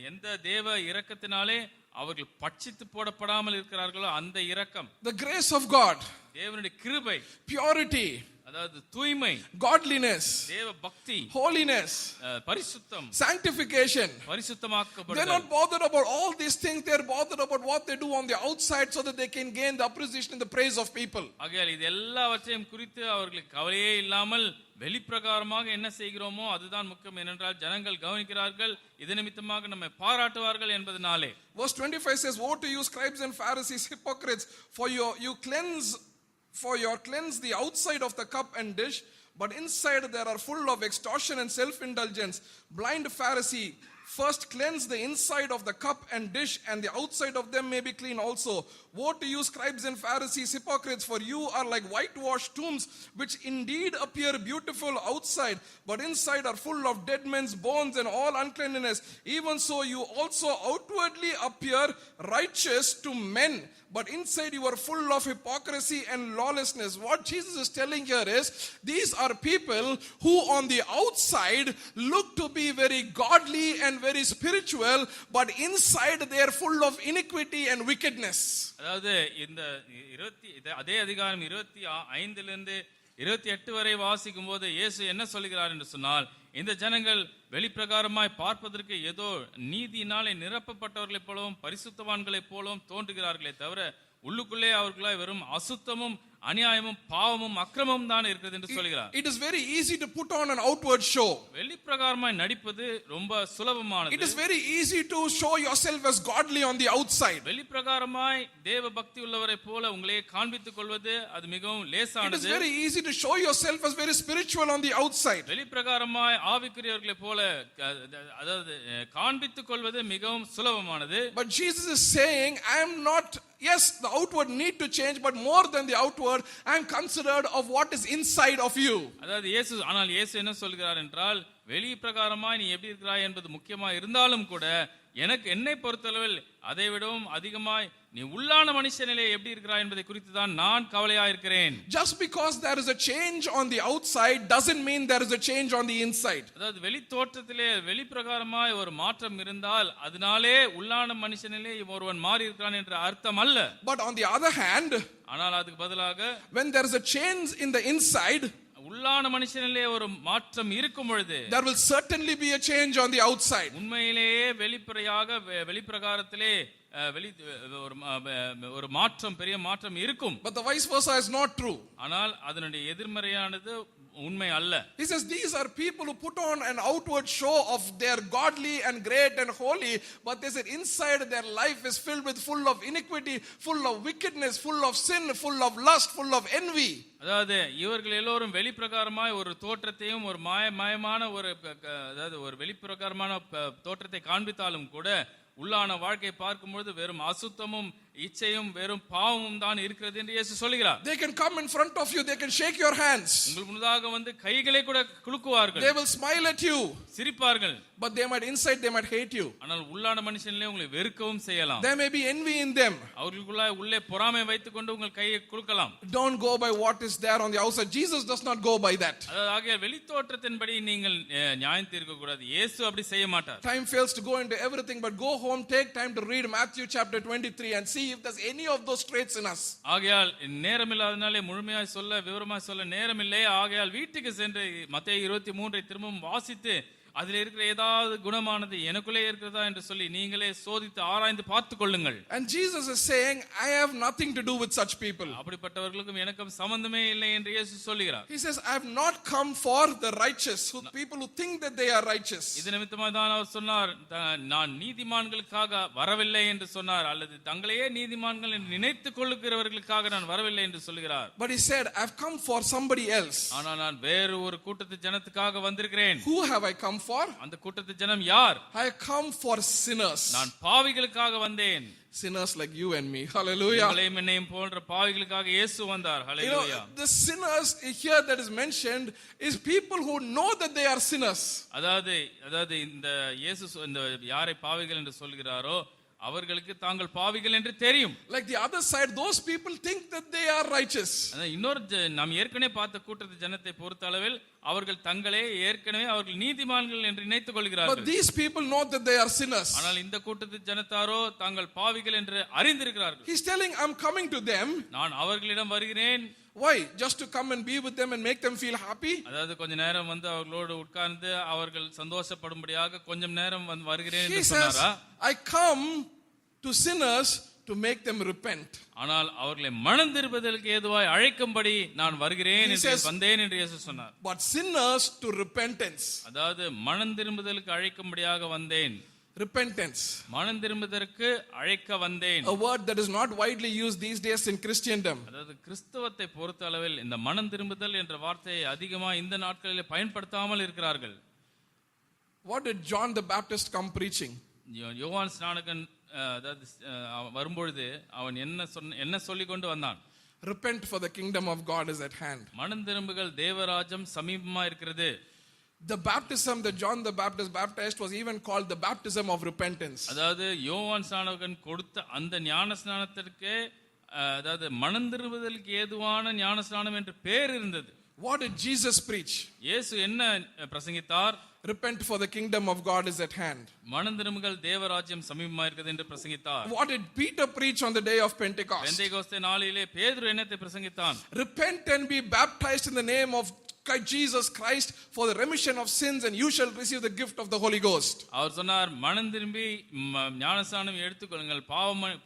எந்த தேவ இரக்கத்தினாலே அவர்கள் பட்சித்து போடப்படாமல் இருக்கிறார்களோ அந்த இரக்கம். The grace of God. தேவனுடைய கிருபை. Purity. அதாவது தூய்மை, godliness, தேவ பக்தி, holiness, பரிசுத்தம், sanctification. பரிசுத்தமாக்கப்படுதல். They're not bothered about all these things. They're bothered about what they do on the outside so that they can gain the appreciation and the praise of people. ஆகையால் இது எல்லாவற்றையும் குறித்து அவர்களுக்கு கவலையே இல்லாமல் வெளிப்பிரகாரமாக என்ன செய்கிறோமோ அதுதான் முக்கியம். ஏனென்றால் ஜனங்கள் கவனிக்கிறார்கள், இது நிமித்தமாக நம்மை பாராட்டுவார்கள் என்பதனாலே. Verse 25 says, "Woe to you, scribes and Pharisees, hypocrites, for you cleanse the outside of the cup and dish, but inside there are full of extortion and self-indulgence. Blind Pharisee, first cleanse the inside of the cup and dish, and the outside of them may be clean also. Woe to you, scribes and Pharisees, hypocrites, for you are like whitewashed tombs, which indeed appear beautiful outside, but inside are full of dead men's bones and all uncleanness. Even so you also outwardly appear righteous to men, but inside you are full of hypocrisy and lawlessness." What Jesus is telling here is, these are people who on the outside look to be very godly and very spiritual, but inside they are full of iniquity and wickedness. அதாவது இந்த அதே அதிகாரம் 25 28 வரை வாசிக்கும் போது இயேசு என்ன சொல்கிறார் என்று சொன்னால், இந்த ஜனங்கள் வெளிப்பிரகாரமாய் பார்ப்பதற்கு ஏதோ நீதியினாலே நிரப்பப்பட்டவர்களைப் போலவும் பரிசுத்தவான்களைப் போலவும் தோன்றுகிறார்களே தவிர உள்ளுக்குள்ளே அவர்களாய் வெறும் அசுத்தமும் அநியாயமும் பாவமும் அக்கிரமமும் தான் இருக்கிறது என்று சொல்கிறார். It is very easy to put on an outward show. வெளிப்பிரகாரமாய் நடிப்பது ரொம்ப சுலபமானது. It is very easy to show yourself as godly on the outside. வெளிப்பிரகாரமாய் தேவ பக்தி உள்ளவரை போல உங்களை காண்பித்துக் கொள்வது அது மிகவும் லேசானது. It is very easy to show yourself as very spiritual on the outside. வெளிப்பிரகாரமாய் ஆவிக்குரியவர்களை போல அதாவது காண்பித்துக் கொள்வது மிகவும் சுலபமானது. But Jesus is saying, I am not, yes, the outward need to change, but more than the outward, I am considered of what is inside of you. அதாவது இயேசு என்ன சொல்கிறார் என்றால், வெளி பிரகாரமாய் நீ எப்படி இருக்கிறாய் என்பது முக்கியமா இருந்தாலும் கூட என்னை பொறுத்தளவில் அதை விடவும் அதிகமாய் நீ உள்ளான மனுஷனிலே எப்படி இருக்கிறாய் என்பதை குறித்து தான் நான் கவலையா இருக்கிறேன். Just because there is a change on the outside doesn't mean there is a change on the inside. அதாவது வெளி தோற்றத்திலே வெளி பிரகாரமாய் ஒரு மாற்றம் இருந்தால் அதனாலே உள்ளான மனுஷனிலே ஒருவன் மாறி இருக்கிறான் என்ற அர்த்தம் அல்ல. But on the other hand, ஆனால் அதுக்கு பதிலாக when there is a change in the inside, உள்ளான மனுஷனிலே ஒரு மாற்றம் இருக்கும் பொழுது there will certainly be a change on the outside. உண்மையிலேயே வெளிப்பிரகாரத்திலே ஒரு மாற்றம், பெரிய மாற்றம் இருக்கும். But the vice versa is not true. ஆனால் அதனுடைய எதிர்மறையானது உண்மை அல்ல. He says these are people who put on an outward show of their godly and great and holy, but they said inside their life is filled with full of iniquity, full of wickedness, full of sin, full of lust, full of envy. அதாவது இவர்கள் எல்லோரும் வெளிப்பிரகாரமாய் ஒரு தோற்றத்தையும் ஒரு மாயமான ஒரு வெளிப்பிரகாரமான தோற்றத்தை காண்பித்தாலும் கூட உள்ளான வாழ்க்கை பார்க்கும்போது வெறும் அசுத்தமும் இச்சையும் வெறும் பாவமும் தான் இருக்கிறது என்று இயேசு சொல்கிறார். They can come in front of you, they can shake your hands, உங்களுக்கு முன்னதாக வந்து கைகளை கூட குலுக்குவார்கள், they will smile at you, சிரிப்பார்கள், but they might inside they might hate you. ஆனால் உள்ளான மனுஷனிலே உங்களை வெறுக்கவும் செய்யலாம். There may be envy in them, அவர்களுக்குள்ள உள்ளே பொறாமை வைத்துக்கொண்டு உங்கள் கையை குலுக்கலாம். Don't go by what is there on the outside. Jesus does not go by that. ஆகிய வெளித்தோற்றத்தின்படி நீங்கள் நியாயம் தீர்க்க கூடாது. இயேசு அப்படி செய்ய மாட்டார். Time fails to go into everything, but go home, take time to read Matthew chapter 23 and see if there's any of those traits in us. ஆகையால் நேரம் இல்லாதனாலே முழுமையாய் சொல்ல விவரமாய் சொல்ல நேரம் இல்லை. ஆகையால் வீட்டுக்கு சென்று மத்தேயு 23 திரும்பவும் வாசித்து அதில் இருக்கிற ஏதாவது குணமானது எனக்குள்ளே இருக்கிறதா என்று சொல்லி நீங்களே சோதித்து ஆராய்ந்து பார்த்துக் கொள்ளுங்கள். And Jesus is saying, I have nothing to do with such people. அப்படிப்பட்டவர்களுக்கும் எனக்கும் சம்பந்தமே இல்லை என்று இயேசு சொல்கிறார். He says, I have not come for the righteous, people who think that they are righteous. இது நிமித்தமாக தான் அவர் சொன்னார், நான் நீதிமான்களுக்காக வரவில்லை என்று சொன்னார், அல்லது தங்களையே நீதிமான்கள் என்று நினைத்துக் கொள்ளுகிறவர்களுக்காக நான் வரவில்லை என்று சொல்கிறார். But he said, I have come for somebody else. ஆனால் நான் வேறு ஒரு கூட்டத்து ஜனத்துக்காக வந்திருக்கிறேன். Who have I come for? அந்த கூட்டத்து ஜனம் யார்? I come for sinners. நான் பாவிகளுக்காக வந்தேன். Sinners like you and me. Hallelujah. உங்களையும் என்னையும் போன்ற பாவிகளுக்காக இயேசு வந்தார். Hallelujah. The sinners here that is mentioned is people who know that they are sinners. அதாவது இந்த இயேசு இந்த யாரை பாவிகள் என்று சொல்கிறாரோ அவர்களுக்கு தாங்கள் பாவிகள் என்று தெரியும். Like the other side, those people think that they are righteous. இன்னொரு நாம் ஏற்கனவே பார்த்த கூட்டத்து ஜனத்தை பொறுத்த அளவில் அவர்கள் தங்களே ஏற்கனவே அவர்கள் நீதிமான்கள் என்று நினைத்துக் கொள்கிறார்கள். But these people know that they are sinners. ஆனால் இந்த கூட்டத்து ஜனத்தாரோ தாங்கள் பாவிகள் என்று அறிந்திருக்கிறார்கள். He's telling, I'm coming to them. நான் அவர்களிடம் வருகிறேன். Why? Just to come and be with them and make them feel happy? அதாவது கொஞ்ச நேரம் வந்து அவர்களோடு உட்கார்ந்து அவர்கள் சந்தோஷப்படும்படியாக கொஞ்சம் நேரம் வந்து வருகிறேன் He என்று says, சொன்னாரா? I come to sinners to make them repent. ஆனால் அவர்களை மனம் திரும்புதலுக்கு ஏதுவாய் அழைக்கும்படி நான் வருகிறேன் என்று வந்தேன் என்று இயேசு சொன்னார். But sinners to repentance. அதாவது மனம் திரும்புதலுக்கு அழைக்கும்படியாக வந்தேன். Repentance. மனம் திரும்புதற்கு அழைக்க வந்தேன். A word that is not widely used these days in Christendom. அதாவது கிறிஸ்தவத்தை பொறுத்த அளவில் இந்த மனம் திரும்புதல் என்ற வார்த்தையை அதிகமா இந்த நாட்களில் பயன்படுத்தாமல் இருக்கிறார்கள். What did John the Baptist come preaching? யோவான் ஸ்நானகன் அதாவது வரும்பொழுது அவன் என்ன சொல்லிக் கொண்டு வந்தான்? Repent, for the kingdom of God is at hand. மனம் திரும்புகள் தேவராஜ்யம் சமீபமா இருக்கிறது. The baptism that John the Baptist baptized was even called the baptism of repentance. அதாவது யோவான் ஸ்நானகன் கொடுத்த அந்த ஞான ஸ்நானத்திற்கு அதாவது மனம் திரும்புதலுக்கு ஏதுவான ஞான ஸ்நானம் என்று பெயர் இருந்தது. What did Jesus preach? இயேசு என்ன பிரசங்கித்தார்? Repent, for the kingdom of God is at hand. மனம் திரும்புங்கள் தேவராஜ்யம் சமீபமா இருக்கிறது என்று பிரசங்கித்தார். What did Peter preach on the day of Pentecost? Pentecost நாளிலே பேதுரு என்னத்தை பிரசங்கித்தான்? Repent and be baptized in the name of Jesus Christ for the remission of sins, and you shall receive the gift of the Holy Ghost. அவர் சொன்னார், மனம் திரும்பி ஞானஸ்நானம் எடுத்துக்கொள்ளுங்கள்,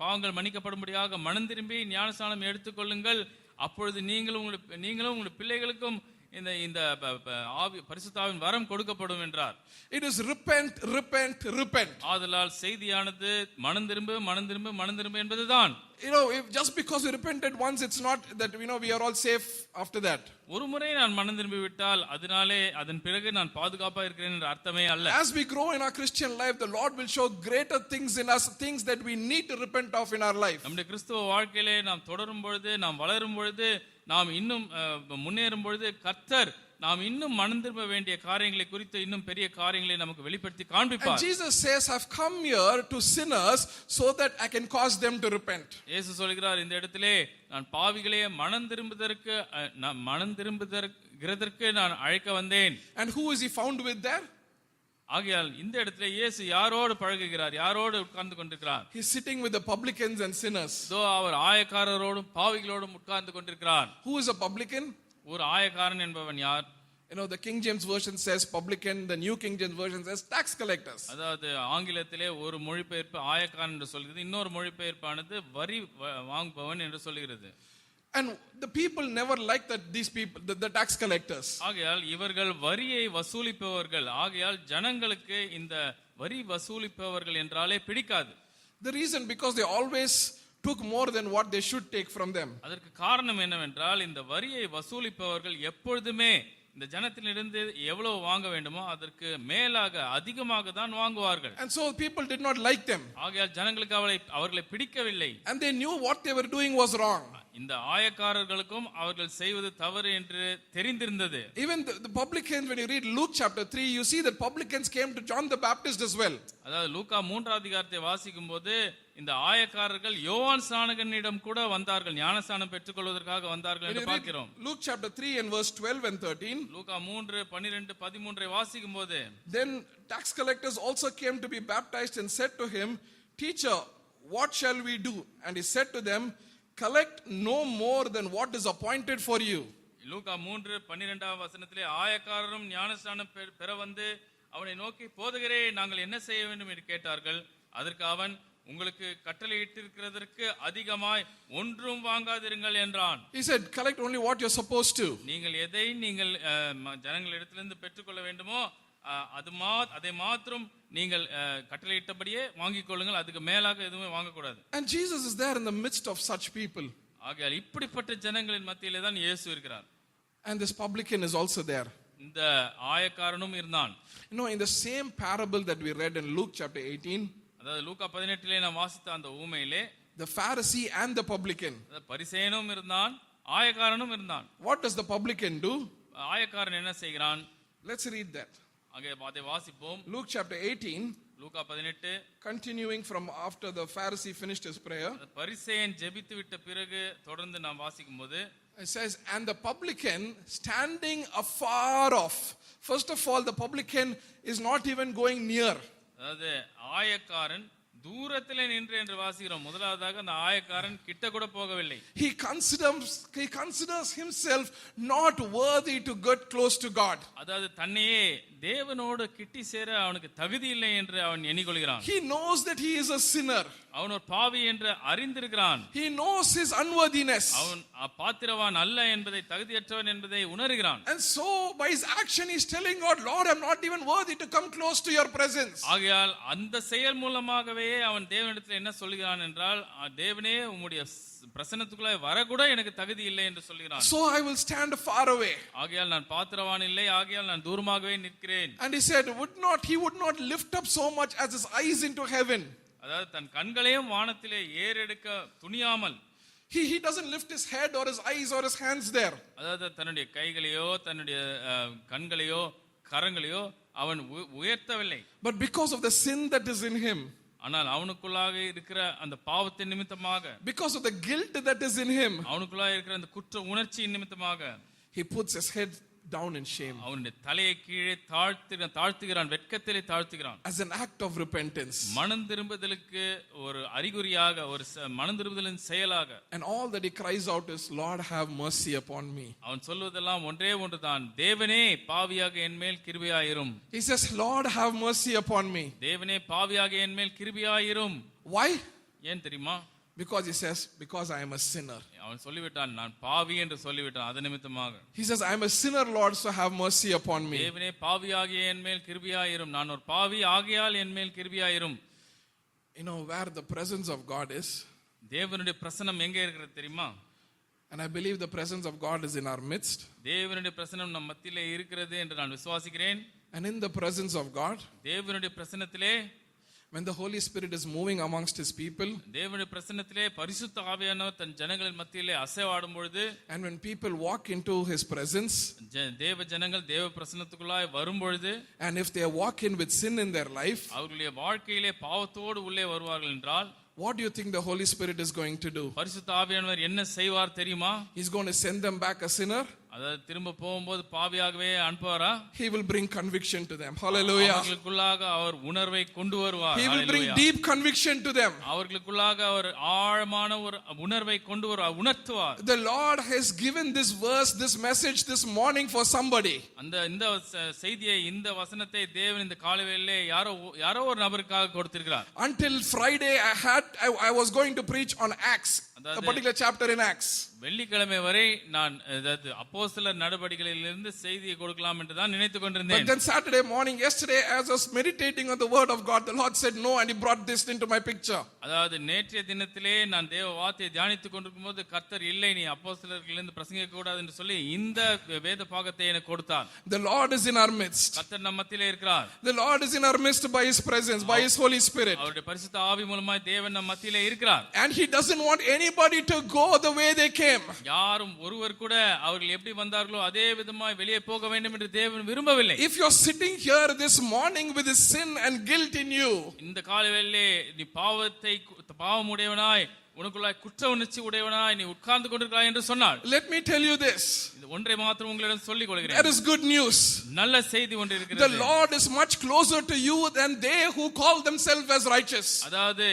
பாவங்கள் மன்னிக்கப்படும்படியாக மனம் திரும்பி ஞானஸ்நானம் எடுத்துக்கொள்ளுங்கள், அப்பொழுது நீங்களும் உங்களுடைய பிள்ளைகளுக்கும் இந்த பரிசுத்தாவின் வரம் கொடுக்கப்படும் என்றார். It is repent, repent, repent. ஆதலால் செய்தியானது மனம் திரும்ப என்பதுதான். If just because we repented once, it's not that we are all safe after that. ஒரு முறை நான் மனம் திரும்பி விட்டால் அதனாலே அதன் பிறகு நான் பாதுகாப்பா இருக்கிறேன் என்ற அர்த்தமே அல்ல. As we grow in our Christian life, the Lord will show greater things in us, things that we need to repent of in our life. நம்முடைய கிறிஸ்துவ வாழ்க்கையிலே நாம் தொடரும் பொழுது, நாம் வளரும் பொழுது, நாம் இன்னும் முன்னேறும் பொழுது கர்த்தர் நாம் இன்னும் மனம் திரும்ப வேண்டிய காரியங்களை குறித்து இன்னும் பெரிய காரியங்களை நமக்கு வெளிப்படுத்தி காண்பிப்பார். And Jesus says, I've come here to sinners so that I can cause them to repent. இயேசு சொல்கிறார், இந்த இடத்திலே நான் பாவிகளே மனம் திரும்புகிறதற்கு நான் அழைக்க வந்தேன். And who is he found with there? ஆகையால் இந்த இடத்திலே இயேசு யாரோடு பழகுகிறார், யாரோடு உட்கார்ந்து கொண்டிருக்கிறார்? He is sitting with the publicans and sinners. அவர் ஆயக்காரரோடும் பாவிகளோடும் உட்கார்ந்து கொண்டிருக்கிறார். Who is a publican? ஒரு ஆயக்காரன் என்பவன் யார்? The King James version says publican, the New King James version says tax collectors. அதாவது ஆங்கிலத்திலே ஒரு மொழிபெயர்ப்பு ஆயக்காரன் என்று சொல்கிறது, இன்னொரு மொழிபெயர்ப்பானது வரி வாங்குபவன் என்று சொல்கிறது. And the people never liked that these people, the tax collectors. ஆகையால் இவர்கள் வரியை வசூலிப்பவர்கள், ஆகையால் ஜனங்களுக்கு இந்த வரி வசூலிப்பவர்கள் என்றாலே பிடிக்காது. The reason, because they always took more than what they should take from them. அதற்கு காரணம் என்னவென்றால் இந்த வரியை வசூலிப்பவர்கள் எப்பொழுதுமே இந்த ஜனத்திலிருந்து எவ்வளவு வாங்க வேண்டுமோ அதற்கு மேலாக அதிகமாக தான் வாங்குவார்கள். And so people did not like them. ஆகையால் ஜனங்களுக்கு அவர்களை பிடிக்கவில்லை. And they knew what they were doing was wrong. இந்த ஆயக்காரர்களுக்கும் அவர்கள் செய்வது தவறு என்று தெரிந்திருந்தது. Even the publicans, when you read Luke chapter 3, you see that publicans came to John the Baptist as well. அதாவது லூக்கா 3 அதிகாரத்தை வாசிக்கும்போது இந்த ஆயக்காரர்கள் யோவான் ஸ்நானகனிடம் கூட வந்தார்கள், ஞானஸ்நானம் பெற்றுக்கொள்வதற்காக வந்தார்கள் என்று பார்க்கிறோம். Luke chapter 3 and verse 12 and 13. லூக்கா 3 12 13 வாசிக்கும்போது, then tax collectors also came to be baptized and said to him, Teacher, what shall we do? And he said to them, collect no more than what is appointed for you. லூக்கா 3:12 வசனத்திலே ஆயக்காரரும் ஞானஸ்நானம் பெற வந்து அவனை நோக்கி, போதகரே, நாங்கள் என்ன செய்ய வேண்டும் என்று கேட்டார்கள். அதற்கு அவன், உங்களுக்கு கட்டளையிட்டிருக்கிறதற்கு அதிகமாய் ஒன்றும் வாங்காதிருங்கள் என்றான். He said, collect only what you're supposed to. நீங்கள் எதை நீங்கள் ஜனங்களிடத்திலிருந்து பெற்றுக்கொள்ள வேண்டுமோ அதை மாத்திரம் நீங்கள் கட்டளையிட்டபடியே வாங்கிக் கொள்ளுங்கள், அதுக்கு மேலாக எதுவுமே வாங்கக்கூடாது. And Jesus is there in the midst of such people. ஆகையால் இப்படிப்பட்ட ஜனங்களின் மத்தியிலே தான் இயேசு இருக்கிறார். And this publican is also there. இந்த ஆயக்காரனும் இருந்தான். In the same parable that we read in Luke chapter 18, அதாவது லூக்கா 18 நாம் வாசித்த அந்த ஊமையிலே the Pharisee and the publican. பரிசேயனும் இருந்தான், ஆயக்காரனும் இருந்தான். What does the publican do? ஆயக்காரன் என்ன செய்கிறான்? Let's read that. அதை வாசிப்போம். Luke chapter 18, Luca 18, continuing from after the Pharisee finished his prayer. பரிசேயன் ஜெபித்து விட்ட பிறகு தொடர்ந்து நாம் வாசிக்கும்போது, it says, and the publican standing afar off. First of all, the publican is not even going near. அதாவது ஆயக்காரன் தூரத்திலே நின்று என்று வாசிக்கிறோம். முதலாவதாக அந்த ஆயக்காரன் கிட்ட கூட போகவில்லை. He considers himself not worthy to get close to God. அதாவது தன்னையே தேவனோடு கிட்டி சேர அவனுக்கு தகுதி இல்லை என்று அவன் எண்ணிக்கொள்கிறான். He knows that he is a sinner. அவன் ஒரு பாவி என்று அறிந்திருக்கிறான். He knows his unworthiness. அவன் பாத்திரவான் அல்ல என்பதை, தகுதியற்றவன் என்பதை உணர்கிறான். And so by his action he is telling God, Lord, I'm not even worthy to come close to your presence. ஆகையால் அந்த செயல் மூலமாகவே அவன் தேவனிடத்தில் என்ன சொல்கிறான் என்றால், தேவனே உம்முடைய பிரசன்னத்துக்குள்ளே வரக்கூட எனக்கு தகுதி இல்லை என்று சொல்கிறான். So I will stand far away. ஆகையால் நான் பாத்திரவான் இல்லை, ஆகையால் நான் தூரமாகவே நிற்கிறேன். And he said, he would not lift up so much as his eyes into heaven. அதாவது தன் கண்களையும் வானத்திலே ஏறெடுக்க துணியாமல், he doesn't lift his head or his eyes or his hands there. அதாவது தன்னுடைய கைகளையோ தன்னுடைய கண்களையோ கரங்களையோ அவன் உயர்த்தவில்லை. But because of the sin that is in him, ஆனால் அவனுக்குள்ளாக இருக்கிற அந்த பாவத்தின் நிமித்தமாக, because of the guilt that is in him, அவனுக்குள்ளாக இருக்கிற அந்த குற்ற உணர்ச்சியின் நிமித்தமாக, he puts his head down in shame. அவனுடைய தலையை கீழே தாழ்த்துகிறான், வெட்கத்திலே தாழ்த்துகிறான். As an act of repentance. மனம் திரும்புதலுக்கு ஒரு அறிகுறியாக, ஒரு மனம் திரும்புதலின் செயலாக. And all that he cries out is, Lord, have mercy upon me. அவன் சொல்வதெல்லாம் ஒன்றே ஒன்றுதான், தேவனே பாவியாக என் மேல் கிருபையாயிரும். He says, Lord, have mercy upon me. தேவனே பாவியாக என் மேல் கிருபையாயிரும். Why? ஏன் தெரியுமா? Because he says, because I am a sinner. அவன் சொல்லிவிட்டான், நான் பாவி என்று சொல்லிவிட்டான். அது நிமித்தமாக he says, I am a sinner, Lord, so have mercy upon me. தேவனே பாவியாகிய என் மேல் கிருபையாயிரும். நான் ஒரு பாவி ஆகையால் என் மேல் கிருபையாயிரும். You know where the presence of God is? தேவனுடைய பிரசன்னம் எங்கே இருக்கிறது தெரியுமா? And I believe the presence of God is in our midst. தேவனுடைய பிரசன்னம் நம் மத்தியிலே இருக்கிறது என்று நான் விசுவாசிக்கிறேன். And in the presence of God, தேவனுடைய பிரசன்னத்திலே, when the Holy Spirit is moving amongst his people, தேவனுடைய பிரசன்னத்திலே பரிசுத்த ஆவியானவர் தன் ஜனங்களின் மத்தியிலே அசைவாடும் பொழுது, and when people walk into his presence, தேவ ஜனங்கள் தேவ பிரசன்னத்துக்குள்ளாய் வரும் பொழுது, and if they walk in with sin in their life, அவர்களுடைய வாழ்க்கையிலே பாவத்தோடு உள்ளே வருவார்கள் என்றால், what do you think the Holy Spirit is going to do? பரிசுத்த ஆவியானவர் என்ன செய்வார் தெரியுமா? He's going to send them back a sinner. அதாவது திரும்ப போகும்போது பாவியாகவே அனுப்புவாரா? He will bring conviction to them. Hallelujah. அவர்களுக்குள்ளாக அவர் உணர்வை கொண்டு வருவார். He will bring deep conviction to them. அவர்களுக்குள்ளாக அவர் ஆழமான ஒரு உணர்வை கொண்டு வருவார், உணர்த்துவார். The Lord has given this verse, this message this morning for somebody. இந்த செய்தியை, இந்த வசனத்தை தேவன் இந்த காலைவேளையிலே யாரோ ஒரு நபருக்காக கொடுத்திருக்கிறார். Until Friday I was going to preach on Acts, a particular chapter in Acts. வெள்ளிக்கிழமை வரை நான் அப்போஸ்தலர் நடபடிகளிலிருந்து செய்தியை கொடுக்கலாம் என்று தான் நினைத்துக் கொண்டிருந்தேன். But then Saturday morning, yesterday, as I was meditating on the word of God, the Lord said no, and he brought this into my picture. அதாவது நேற்றைய தினத்திலே நான் தேவ வார்த்தையை தியானித்துக் கொண்டிருக்கும்போது, கர்த்தர் இல்லை, நீ அப்போஸ்தலர்களிலிருந்து பிரசங்கிக்க கூடாது என்று சொல்லி இந்த வேத பாகத்தை எனக்கு கொடுத்தார். The Lord is in our midst. கர்த்தர் நம் மத்தியிலே இருக்கிறார். The Lord is in our midst by his presence, by his Holy Spirit. அவருடைய பரிசுத்த ஆவி மூலமாய் தேவன் நம் மத்தியிலே இருக்கிறார். And he doesn't want anybody to go the way they came. யாரும் ஒருவர் கூட அவர்கள் எப்படி வந்தார்களோ அதே விதமாய் வெளியே போக வேண்டும் என்று தேவன் விரும்பவில்லை. If you're sitting here this morning with the sin and guilt in you, இந்த காலைவேளையிலே நீ பாவமுடையவனாய், உனக்குள்ளாய் குற்ற உணர்ச்சி உடையவனாய் நீ உட்கார்ந்து கொண்டிருக்கிறாய் என்று சொன்னார். let me tell you this. ஒன்றை மாத்திரம் உங்களிடம் சொல்லிக் கொள்கிறேன். That is good news. நல்ல செய்தி ஒன்று இருக்கிறது. The Lord is much closer to you than they who call themselves as righteous. அதாவது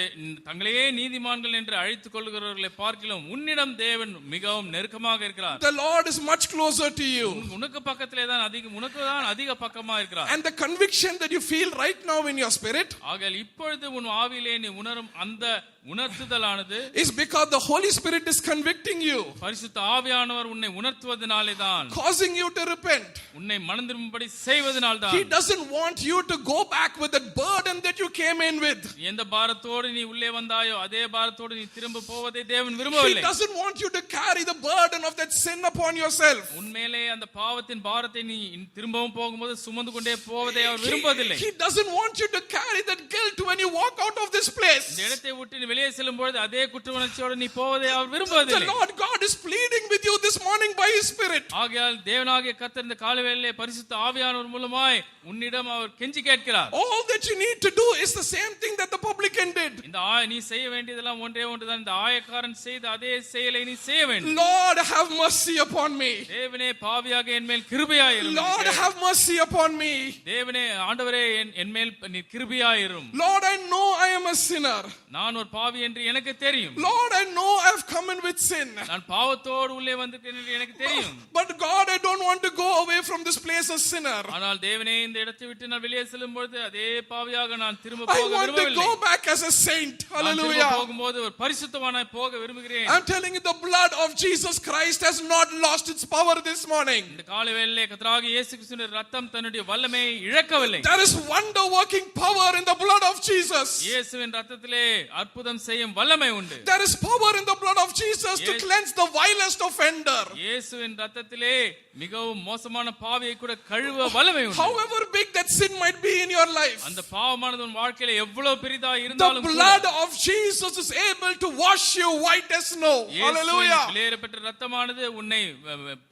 தங்களையே நீதிமான்கள் என்று அழைத்துக் கொள்கிறவர்களை பார்க்கிலும் உன்னிடம் தேவன் மிகவும் நெருக்கமாக இருக்கிறார். The Lord is much closer to you. உனக்கு பக்கத்திலே தான் உனக்கு தான் அதிக பக்கமா இருக்கிறார். And the conviction that you feel right now in your spirit, ஆகையால் இப்பொழுது உன் ஆவியிலே நீ உணரும் அந்த உணர்த்துதலானது, is because the Holy Spirit is convicting you, பரிசுத்த ஆவியானவர் உன்னை உணர்த்துவதனாலே தான், causing you to repent. உன்னை மனம் திரும்பும்படி செய்வதனால் தான். He doesn't want you to go back with that burden that you came in with. எந்த பாரத்தோடு நீ உள்ளே வந்தாயோ அதே பாரத்தோடு நீ திரும்ப போவதை தேவன் விரும்பவில்லை. He doesn't want you to carry the burden of that sin upon yourself. உன்மேலே அந்த பாவத்தின் பாரத்தை நீ திரும்பவும் போகும்போது சுமந்து கொண்டே போவதை அவர் விரும்பவில்லை. He doesn't want you to carry that guilt when you walk out of this place. இந்த இடத்தை விட்டு நீ வெளியே செல்லும் பொழுது அதே குற்ற உணர்ச்சியோடு நீ போவதை அவர் விரும்பவில்லை. The Lord God is pleading with you this morning by his Spirit. ஆகையால் தேவனாகிய கர்த்தர் இந்த காலைவேளையிலே பரிசுத்த ஆவியானவர் மூலமாய் உன்னிடம் அவர் கெஞ்சி கேட்கிறார். All that you need to do is the same thing that the publican did. did. நீ செய்ய வேண்டியதெல்லாம் ஒன்றே ஒன்றுதான். இந்த ஆயக்காரன் செய்த அதே செயலை நீ செய்ய வேண்டும். Lord, have mercy upon me. தேவனே பாவியாக என் மேல் கிருபையாயிரும். Lord, have mercy upon me. தேவனே ஆண்டவரே என் மேல் நீ கிருபையாயிரும். Lord, I know I am a sinner. நான் ஒரு பாவி என்று எனக்கு தெரியும். Lord, I know I have come in with sin. நான் பாவத்தோடு உள்ளே வந்திருக்கேன் என்று எனக்கு தெரியும். But God, I don't want to go away from this place a sinner. ஆனால் தேவனே இந்த இடத்தை விட்டு நான் வெளியே செல்லும்போது அதே பாவியாக நான் திரும்ப I போக want to விரும்பவில்லை. go back as a saint. நான் Hallelujah. போகும்போது ஒரு பரிசுத்தவானாய் போக விரும்புகிறேன். I'm telling you, the blood of Jesus Christ has not lost its power this morning. இந்த காலை வேளையிலே கர்த்தராகிய இயேசு கிறிஸ்துவின் இரத்தம் தன்னுடைய வல்லமையை இழக்கவில்லை. There is wonder working power in the blood of Jesus. இயேசுவின் இரத்தத்திலே அற்புதம் செய்யும் வல்லமை உண்டு. There is power in the blood of Jesus to cleanse the vilest offender. இயேசுவின் இரத்தத்திலே மிகவும் மோசமான பாவியை கூட கழுவ வல்லமை உண்டு. However big that sin might be in your life, அந்த பாவமானது உன் வாழ்க்கையில எவ்வளவு பெரிதா இருந்தாலும் the blood of Jesus is able to wash you white as snow. Hallelujah. வெளியேறப்பட்ட இரத்தமானது உன்னை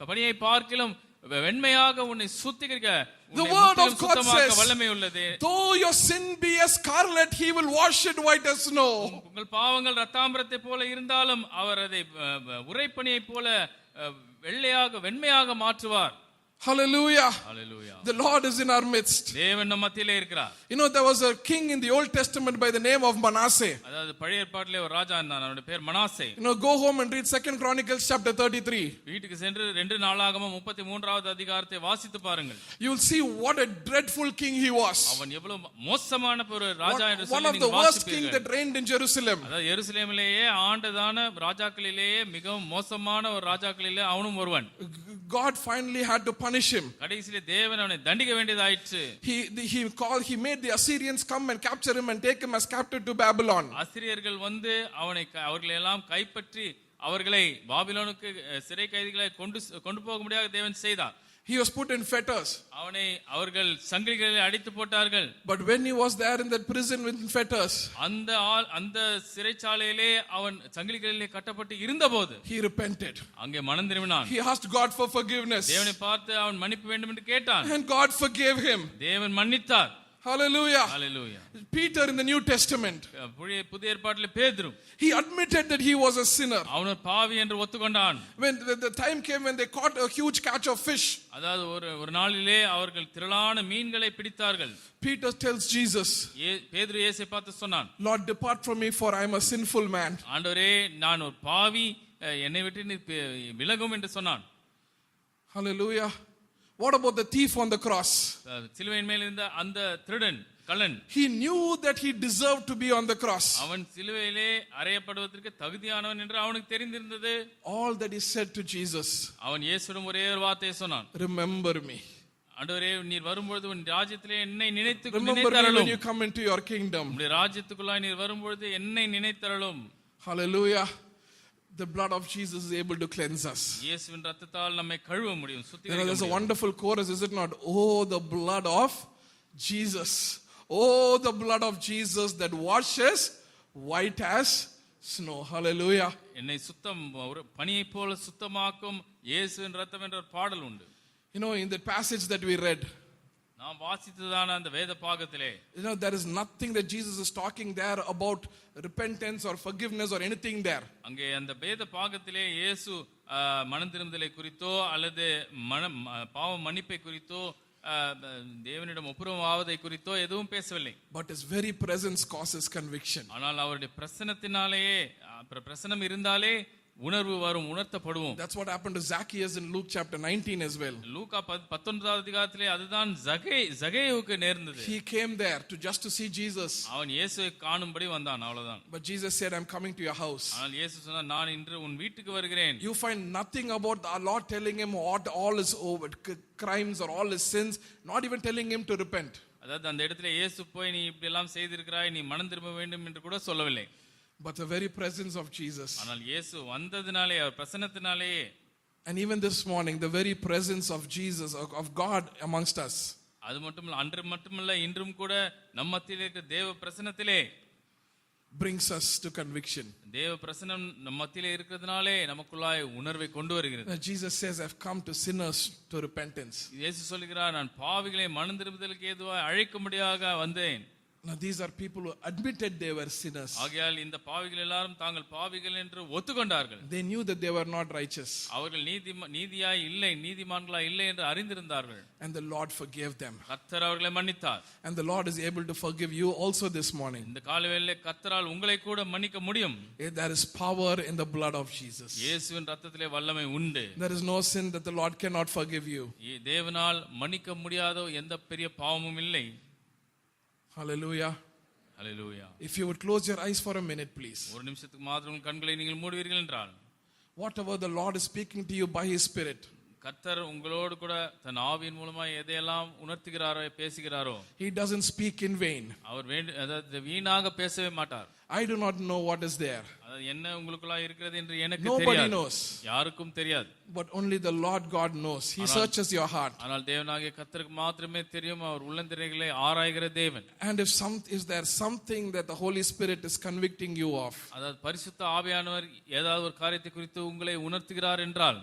பனியை பார்க்கிலும் வெண்மையாக உன்னை சுத்திகரிக்க The word of God says, வல்லமை உள்ளது. though your sin be as scarlet, he will wash it white as snow. உங்கள் பாவங்கள் இரத்தாம்பரத்தை போல இருந்தாலும் அவர் அதை உறைபனியை போல வெள்ளையாக வெண்மையாக மாற்றுவார். Hallelujah. Hallelujah. The Lord is in our midst. தேவன் நம் மத்தியிலே இருக்கிறார். You know, there was a king in the Old Testament by the name of Manasseh. அதாவது பழைய ஏற்பாட்டிலே ஒரு ராஜா இருந்தான். அவருடைய பேர் Manasseh. You know, go home and read 2 Chronicles chapter 33. வீட்டுக்கு சென்று 2 நாளாகமம் 33வது அதிகாரத்தை வாசித்து பாருங்கள். You will see what a dreadful king he was. அவன் எவ்வளவு மோசமான ஒரு ராஜா என்று One சொல்லி of the நீங்கள் worst king வாசிப்பீர்கள். that reigned in Jerusalem. அதாவது எருசலேமிலேயே ஆண்டதான ராஜாக்களிலேயே மிகவும் மோசமான ஒரு ராஜாக்களிலே அவனும் ஒருவன். God finally had to punish him. கடைசியிலே தேவன் அவனை தண்டிக்க வேண்டியதாயிற்று. He made the Assyrians come and capture him and take him as captive to Babylon. அசிரியர்கள் வந்து அவர்களை எல்லாம் கைப்பற்றி அவர்களை பாபிலோனுக்கு சிறை கைதிகளை கொண்டு போக முடியாத தேவன் செய்தார். He was put in fetters. அவனை அவர்கள் சங்கிலிகளில் அடித்து போட்டார்கள். But when he was there in that prison with fetters, அந்த சிறைச்சாலையிலே அவன் சங்கிலிகளிலே கட்டப்பட்டு இருந்தபோது he repented. அங்கே மனம் திரும்பினான். He asked God for forgiveness. தேவனை பார்த்து அவன் மன்னிப்பு வேண்டும் என்று கேட்டான். And God forgave him. தேவன் மன்னித்தார். Hallelujah. Hallelujah. Peter in the New Testament, புதிய ஏற்பாட்டிலே பேதுரு, he admitted that he was a sinner. அவன் ஒரு பாவி என்று ஒத்துக்கொண்டான். When the time came when they caught a huge catch of fish, அதாவது ஒரு நாளிலே அவர்கள் திரளான மீன்களை பிடித்தார்கள். Peter tells Jesus, பேதுரு இயேசுவை பார்த்து சொன்னான், Lord, depart from me, for I am a sinful man. ஆண்டவரே நான் ஒரு பாவி, என்னை விட்டு நீ விலகும் என்று சொன்னான். Hallelujah. What about the thief on the cross? சிலுவையின் மேல் இருந்த அந்த திருடன் கள்ளன், he knew that he deserved to be on the cross. அவன் சிலுவையிலே அறையப்படுவதற்கு தகுதியானவன் என்று அவனுக்கு தெரிந்திருந்தது. All that he said to Jesus, அவன் இயேசுவிடம் ஒரே ஒரு வார்த்தையை சொன்னான், remember me. ஆண்டவரே நீர் வரும்போது உன் ராஜ்யத்திலே என்னை remember me when you come into your kingdom. உம்முடைய ராஜ்யத்துக்குள்ளாய் நீர் வரும்போது என்னை நினைத்தருளும். Hallelujah. The blood of Jesus is able to cleanse us. இயேசுவின் இரத்தத்தால் நம்மை கழுவ முடியும், சுத்திகரிக்க There's a முடியும். wonderful chorus, is it not? Oh, the blood of Jesus. Oh, the blood of Jesus that washes white as snow. Hallelujah. என்னை சுத்தம் பனியை போல சுத்தமாக்கும் இயேசுவின் இரத்தம் என்ற ஒரு பாடல் உண்டு. You know, in the passage that we read, நாம் வாசித்ததான அந்த வேத பாகத்திலே, you know, there is nothing that Jesus is talking there about repentance or forgiveness or anything there. அங்கே அந்த வேத பாகத்திலே இயேசு மனம் திரும்புதலை குறித்தோ அல்லது பாவ மன்னிப்பை குறித்தோ தேவனிடம் ஒப்புரவாவதை குறித்தோ எதுவும் பேசவில்லை. But his very presence causes conviction. ஆனால் அவருடைய பிரசன்னத்தினாலேயே, பிரசன்னம் இருந்தாலே உணர்வு வரும், உணர்த்தப்படுவோம். That's what happened to Zacchaeus in Luke chapter 19 as well. லூக்கா 19வது அதிகாரத்திலே அதுதான் ஜகேயுவுக்கு நேர்ந்தது. He came there just to see Jesus. அவன் இயேசுவை காணும்படி வந்தான், அவ்வளவுதான். But Jesus said, I'm coming to your house. ஆனால் இயேசு சொன்னார், நான் இன்று உன் வீட்டுக்கு வருகிறேன். You find nothing about our Lord telling him what all his crimes or all his sins, not even telling him to repent. அதாவது அந்த இடத்துல இயேசு போய் நீ இப்படி எல்லாம் செய்திருக்கிறாய், நீ மனம் திரும்ப வேண்டும் என்று கூட சொல்லவில்லை. But the very presence of Jesus. ஆனால் இயேசு வந்ததினாலே, அவர் பிரசன்னத்தினாலே, and even this morning the very presence of Jesus, of God amongst us. அது மட்டுமல்ல, அன்று மட்டுமல்ல இன்றும் கூட நம்ம மத்தியிலே இருக்கிற தேவ பிரசன்னத்திலே brings us to conviction. தேவ பிரசன்னம் நம்ம மத்தியிலே இருக்கிறதுனாலே நமக்குள்ளாய் உணர்வை கொண்டு வருகிறது. Jesus says, I've come to sinners to repentance. இயேசு சொல்கிறார், நான் பாவிகளை மனம் திரும்புதலுக்கு ஏதுவாய் அழைக்கும்படியாக வந்தேன். Now these are people who admitted they were sinners. ஆகையால் இந்த பாவிகள் எல்லாரும் தாங்கள் பாவிகள் என்று ஒத்துக்கொண்டார்கள். They knew that they were not righteous. அவர்கள் நீதியாய் இல்லை, நீதிமான்களாய் இல்லை என்று அறிந்திருந்தார்கள். And the Lord forgave them. கர்த்தர் அவர்களை மன்னித்தார். And the Lord is able to forgive you also this morning. இந்த காலைவேளையிலே கர்த்தரால் உங்களை கூட மன்னிக்க முடியும். There is power in the blood of Jesus. இயேசுவின் இரத்தத்திலே வல்லமை உண்டு. There is no sin that the Lord cannot forgive you. தேவனால் மன்னிக்க முடியாத எந்த பெரிய பாவமும் இல்லை. Hallelujah. Hallelujah. If you would close your eyes for a minute, please. ஒரு நிமிஷத்துக்கு மாத்திரம் உங்கள் கண்களை நீங்கள் மூடுவீர்கள் என்றால், Whatever the Lord is speaking to you by His Spirit, கர்த்தர் உங்களோடு கூட தன் ஆவியின் மூலமா எதையெல்லாம் உணர்த்துகிறாரோ பேசுகிறாரோ, He doesn't speak in vain. அவர் அதாவது வீணாக பேசவே மாட்டார். I do not know what is there. அது என்ன உங்களுக்குள்ள இருக்கிறது என்று எனக்கு Nobody தெரியாது. knows. யாருக்கும் தெரியாது. But only the Lord God knows. He searches your heart. ஆனால் தேவனாகிய கர்த்தருக்கு மாத்திரமே தெரியும். அவர் உள்ளந்திரைகளை ஆராய்கிற தேவன். And if there something that the Holy Spirit is convicting you of, அதாவது பரிசுத்த ஆவியானவர் ஏதாவது ஒரு காரியத்தை குறித்து உங்களை உணர்த்துகிறார் என்றால்,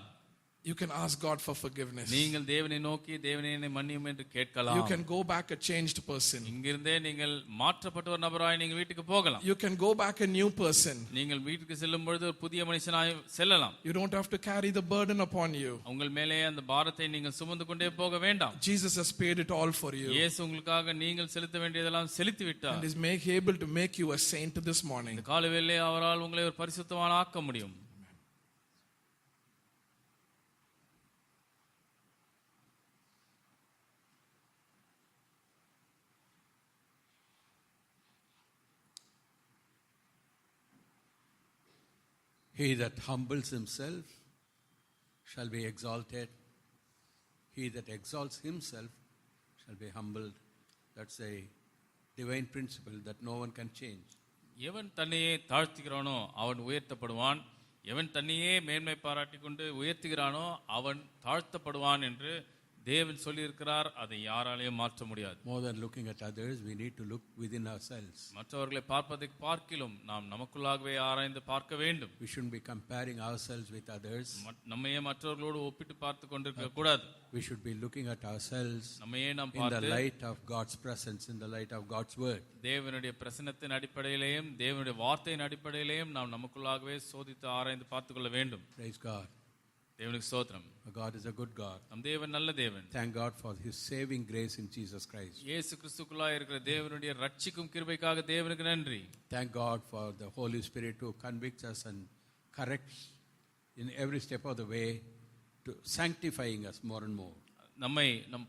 you can ask God for forgiveness. நீங்கள் தேவனை நோக்கி தேவனே என்னை மன்னியும் என்று கேட்கலாம். You can go back a changed person. இங்கிருந்தே நீங்கள் மாற்றப்பட்ட ஒரு நபராய் நீங்கள் வீட்டுக்கு போகலாம். You can go back a new person. நீங்கள் வீட்டுக்கு செல்லும் பொழுது ஒரு புதிய மனுஷனாய் செல்லலாம். You don't have to carry the burden upon you. உங்கள் மேலே அந்த பாரத்தை நீங்கள் சுமந்து கொண்டே போக வேண்டாம். Jesus has paid it all for you. இயேசு உங்களுக்காக நீங்கள் செலுத்த வேண்டியதெல்லாம் செலுத்தி விட்டார். And is able to make you a saint this morning. இந்த காலைவேளையிலே அவரால் உங்களை ஒரு பரிசுத்தவான் ஆக்க முடியும். He that humbles himself shall be exalted. He that exalts himself shall be humbled. That's a divine principle that no one can change. எவன் தன்னையே தாழ்த்துகிறானோ அவன் உயர்த்தப்படுவான். எவன் தன்னையே மேன்மை பாராட்டிக் கொண்டு உயர்த்துகிறானோ அவன் தாழ்த்தப்படுவான் என்று தேவன் சொல்லியிருக்கிறார். அதை யாராலையும் மாற்ற முடியாது. More than looking at others, we need to look within ourselves. மற்றவர்களை பார்ப்பதை பார்க்கிலும் நாம் நமக்குள்ளாகவே ஆராய்ந்து பார்க்க வேண்டும். We shouldn't be comparing ourselves with others. நம்மையே மற்றவர்களோடு ஒப்பிட்டு பார்த்து கொண்டிருக்க கூடாது. We should be looking at ourselves நம்மையே நாம் in the பார்த்து light of God's presence, in the light of God's word. தேவனுடைய பிரசன்னத்தின் அடிப்படையிலேயும் தேவனுடைய வார்த்தையின் அடிப்படையிலேயும் நாம் நமக்குள்ளாகவே சோதித்து ஆராய்ந்து பார்த்துக் கொள்ள வேண்டும். Praise God. தேவனுக்கு ஸ்தோத்திரம். God is a good God. நம் தேவன் நல்ல தேவன். Thank God for His saving grace in Jesus Christ. இயேசு கிறிஸ்துக்குள்ளாய் இருக்கிற தேவனுடைய ரட்சிக்கும் கிருபைக்காக தேவனுக்கு நன்றி. Thank God for the Holy Spirit who convicts us and corrects in every step of the way, to sanctifying us more and more. நம்மை நம்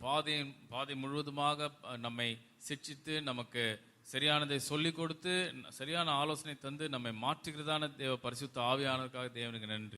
பாதை முழுவதுமாக நம்மை சிட்சித்து நமக்கு சரியானதை சொல்லிக் கொடுத்து சரியான ஆலோசனை தந்து நம்மை மாற்றுகிறதான தேவ பரிசுத்த ஆவியானவருக்காக தேவனுக்கு நன்றி.